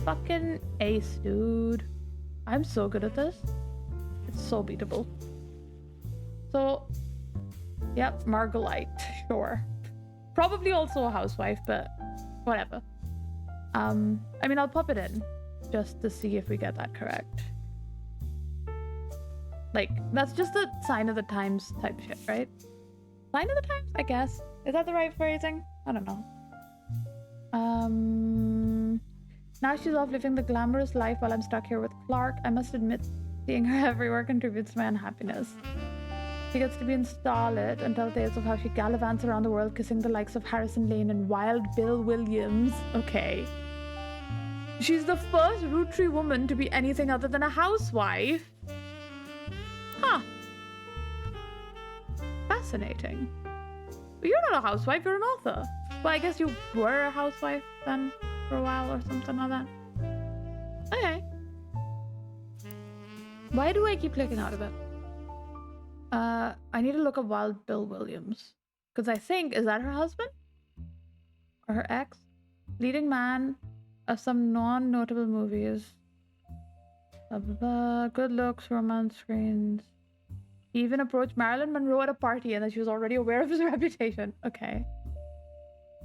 Fucking ace, dude. I'm so good at this. It's so beatable. So, yep, Margolite, sure. Probably also a housewife, but whatever. I mean, I'll pop it in just to see if we get that correct. Like, that's just a sign of the times type shit, right? Sign of the times, I guess. Is that the right phrasing? I don't know. Now she's off living the glamorous life while I'm stuck here with Clark. I must admit Seeing her everywhere contributes to my unhappiness. She gets to be in Starlet and tell tales of how she gallivants around the world kissing the likes of Harrison Lane and Wild Bill Williams. Okay. She's the first Roottrie woman to be anything other than a housewife. Huh. Fascinating. But you're not a housewife, you're an author. Well, I guess you were a housewife then for a while or something like that. Okay. Why do I keep clicking out of it? I need to look up Wild Bill Williams. Because I think, is that her husband? Or her ex? Leading man of some non-notable movies. Blah, blah, blah. Good looks, romance screens. He even approached Marilyn Monroe at a party and that she was already aware of his reputation. Okay.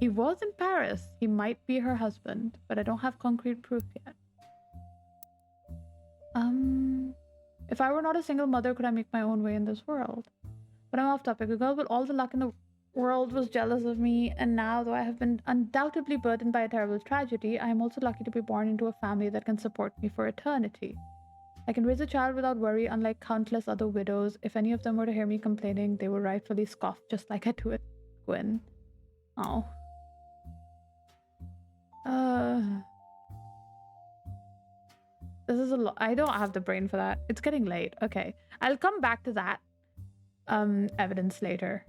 He was in Paris. He might be her husband, but I don't have concrete proof yet. If I were not a single mother, could I make my own way in this world? But I'm off topic. A girl with all the luck in the world was jealous of me, and now, though I have been undoubtedly burdened by a terrible tragedy, I am also lucky to be born into a family that can support me for eternity. I can raise a child without worry, unlike countless other widows. If any of them were to hear me complaining, they would rightfully scoff just like I do it. Gwen. Oh. This is a lot. I don't have the brain for that. It's getting late. Okay. I'll come back to that evidence later.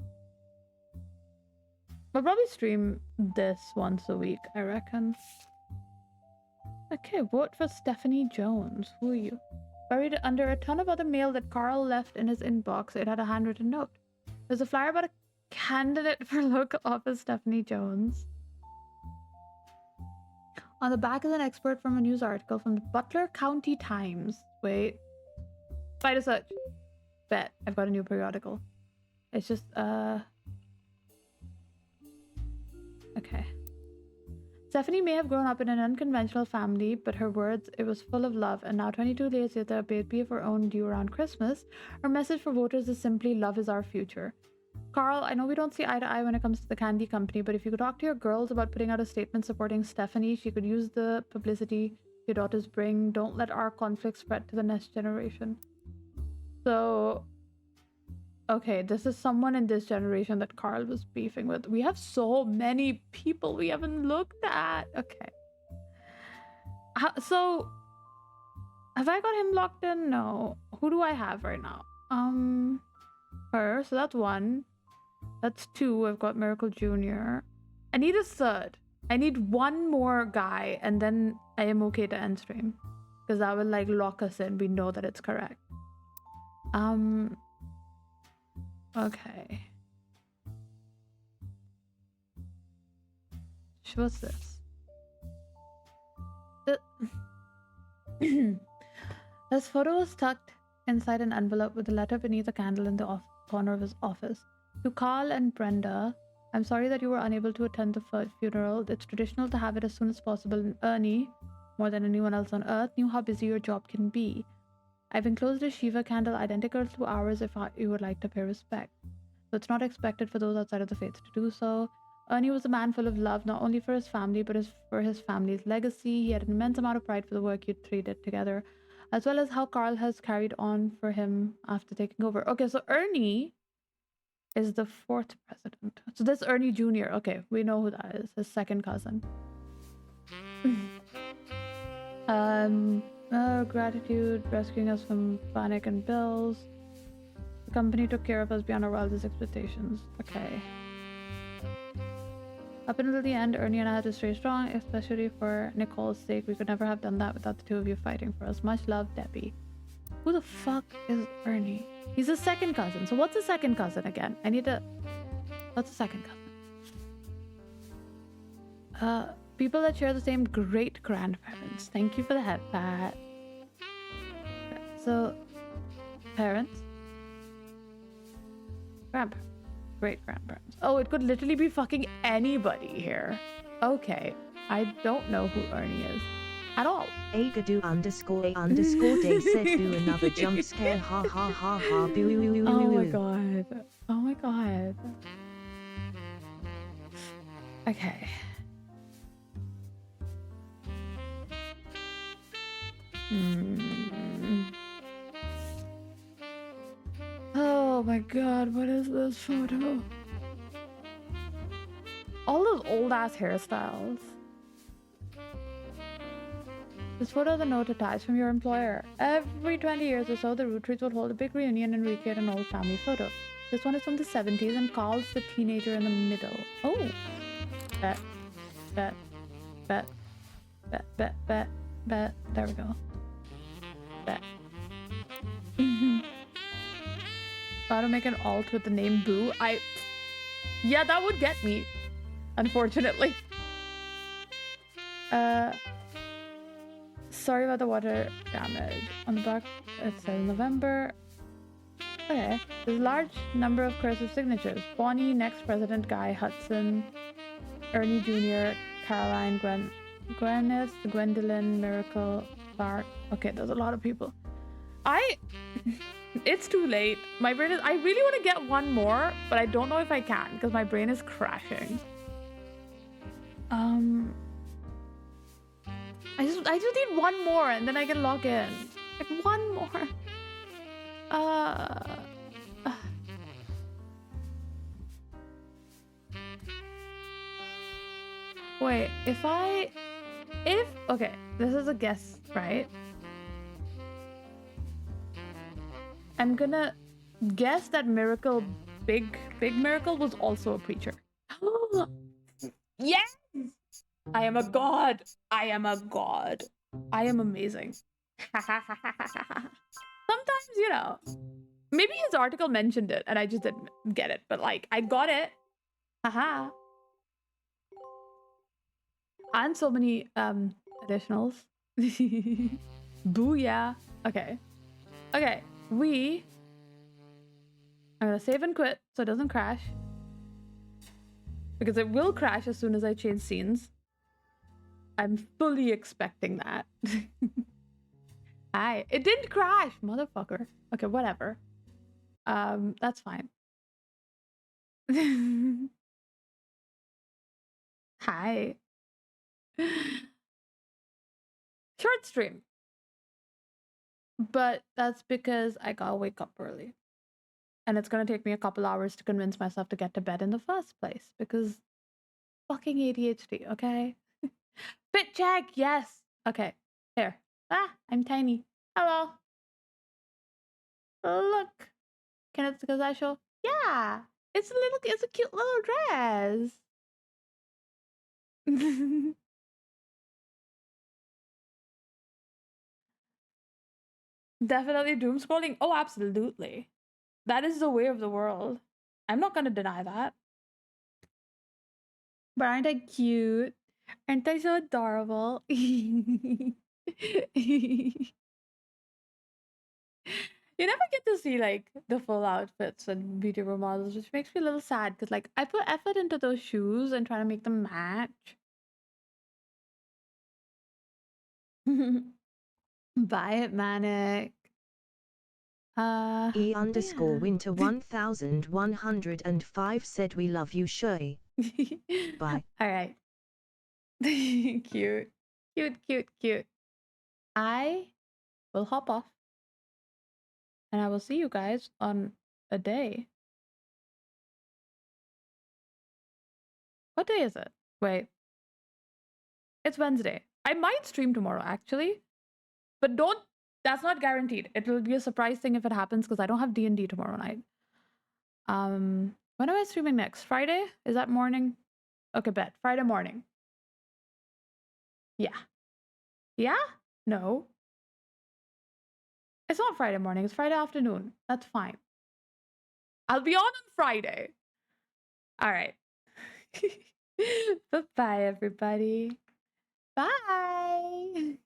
I'll probably stream this once a week, I reckon. Okay, vote for Stephanie Jones. Who are you? Buried under a ton of other mail that Carl left in his inbox, it had a handwritten note. There's a flyer about a candidate for local office, Stephanie Jones. On the back is an expert from a news article from the Butler County Times. Wait. Fight a search. Bet. I've got a new periodical. It's just, okay. Stephanie may have grown up in an unconventional family, but her words, it was full of love, and now 22 years later, a baby of her own due around Christmas, her message for voters is simply, love is our future. Carl, I know we don't see eye to eye when it comes to the candy company, but if you could talk to your girls about putting out a statement supporting Stephanie, she could use the publicity your daughters bring. Don't let our conflict spread to the next generation. So, okay, this is someone in this generation that Carl was beefing with. We have so many people we haven't looked at. Okay. So, have I got him locked in? No. Who do I have right now? Her. So that's one. That's two. I've got Miracle Jr. I need a third. I need one more guy, and then I am okay to end stream. Because that will, like, lock us in. We know that it's correct. Okay. What's this? This photo was tucked inside an envelope with a letter beneath a candle in the corner of his office. To Carl and Brenda, I'm sorry that you were unable to attend the funeral. It's traditional to have it as soon as possible, and Ernie, more than anyone else on earth, knew how busy your job can be. I've enclosed a Shiva candle identical to ours if you would like to pay respect. So it's not expected for those outside of the faith to do so. Ernie was a man full of love, not only for his family, but for his family's legacy. He had an immense amount of pride for the work you three did together, as well as how Carl has carried on for him after taking over. Okay, so Ernie is the fourth president. So this Ernie Jr. Okay, we know who that is. His second cousin. Gratitude, rescuing us from panic and bills. The company took care of us beyond our wildest expectations. Okay. Up until the end, Ernie and I had to stay strong, especially for Nicole's sake. We could never have done that without the two of you fighting for us. Much love, Debbie. Who the fuck is Ernie? He's a second cousin. So what's a second cousin again? I need to... What's a second cousin? People that share the same great-grandparents. Thank you for the head pat. So, parents. Grandparents. Great-grandparents. Oh, it could literally be fucking anybody here. Okay. I don't know who Ernie is. At all. Agadoo _ day said do another jump scare ha ha ha ha boo. Oh my god. Oh my god. Okay. my god, what is this photo? All those old ass hairstyles. This photo is a note attached from your employer. Every 20 years or so, the Roottrees would hold a big reunion and recreate an old family photo. This one is from the 70s and Carl's the teenager in the middle. Oh. Bet. Bet. Bet. Bet. Bet. Bet. Bet. There we go. Bet. How to make an alt with the name Boo? Yeah, that would get me. Unfortunately. Sorry about the water damage. On the back, it says November. Okay. There's a large number of cursive signatures. Bonnie, next president, Guy, Hudson, Ernie Jr., Caroline, Gwyneth, Gwendolyn, Miracle, Clark. Okay, there's a lot of people. It's too late. My brain is... I really want to get one more, but I don't know if I can because my brain is crashing. I just need one more and then I can log in. Like one more. Wait, okay, this is a guess, right? I'm gonna guess that Big Miracle was also a preacher. Yes! I am a god. I am a god. I am amazing. Sometimes, you know, maybe his article mentioned it and I just didn't get it, but like, I got it. Haha. And so many additionals. Booyah. Okay. Okay. I'm gonna save and quit so it doesn't crash. Because it will crash as soon as I change scenes. I'm fully expecting that. Hi. It didn't crash, motherfucker. Okay, whatever. That's fine. Hi. Short stream. But that's because I gotta wake up early. And it's gonna take me a couple hours to convince myself to get to bed in the first place. Because fucking ADHD, okay? Bit check, yes. Okay, here. I'm tiny. Hello. Look. Can it's because I show? Yeah. It's a cute little dress. Definitely doom scrolling. Oh, absolutely. That is the way of the world. I'm not gonna deny that. But aren't I cute? Aren't I so adorable? You never get to see like the full outfits and beauty role models, which makes me a little sad because like I put effort into those shoes and trying to make them match. Buy it, Manic. E_winter 1105 said we love you, Shui. Bye. All right. Cute. I will hop off. And I will see you guys on a day. What day is it? Wait. It's Wednesday. I might stream tomorrow, actually. But that's not guaranteed. It will be a surprise thing if it happens because I don't have D&D tomorrow night. When am I streaming next? Friday? Is that morning? Okay, bet. Friday morning. Yeah. Yeah? No. It's not Friday morning. It's Friday afternoon. That's fine. I'll be on Friday. All right. Bye-bye, everybody. Bye.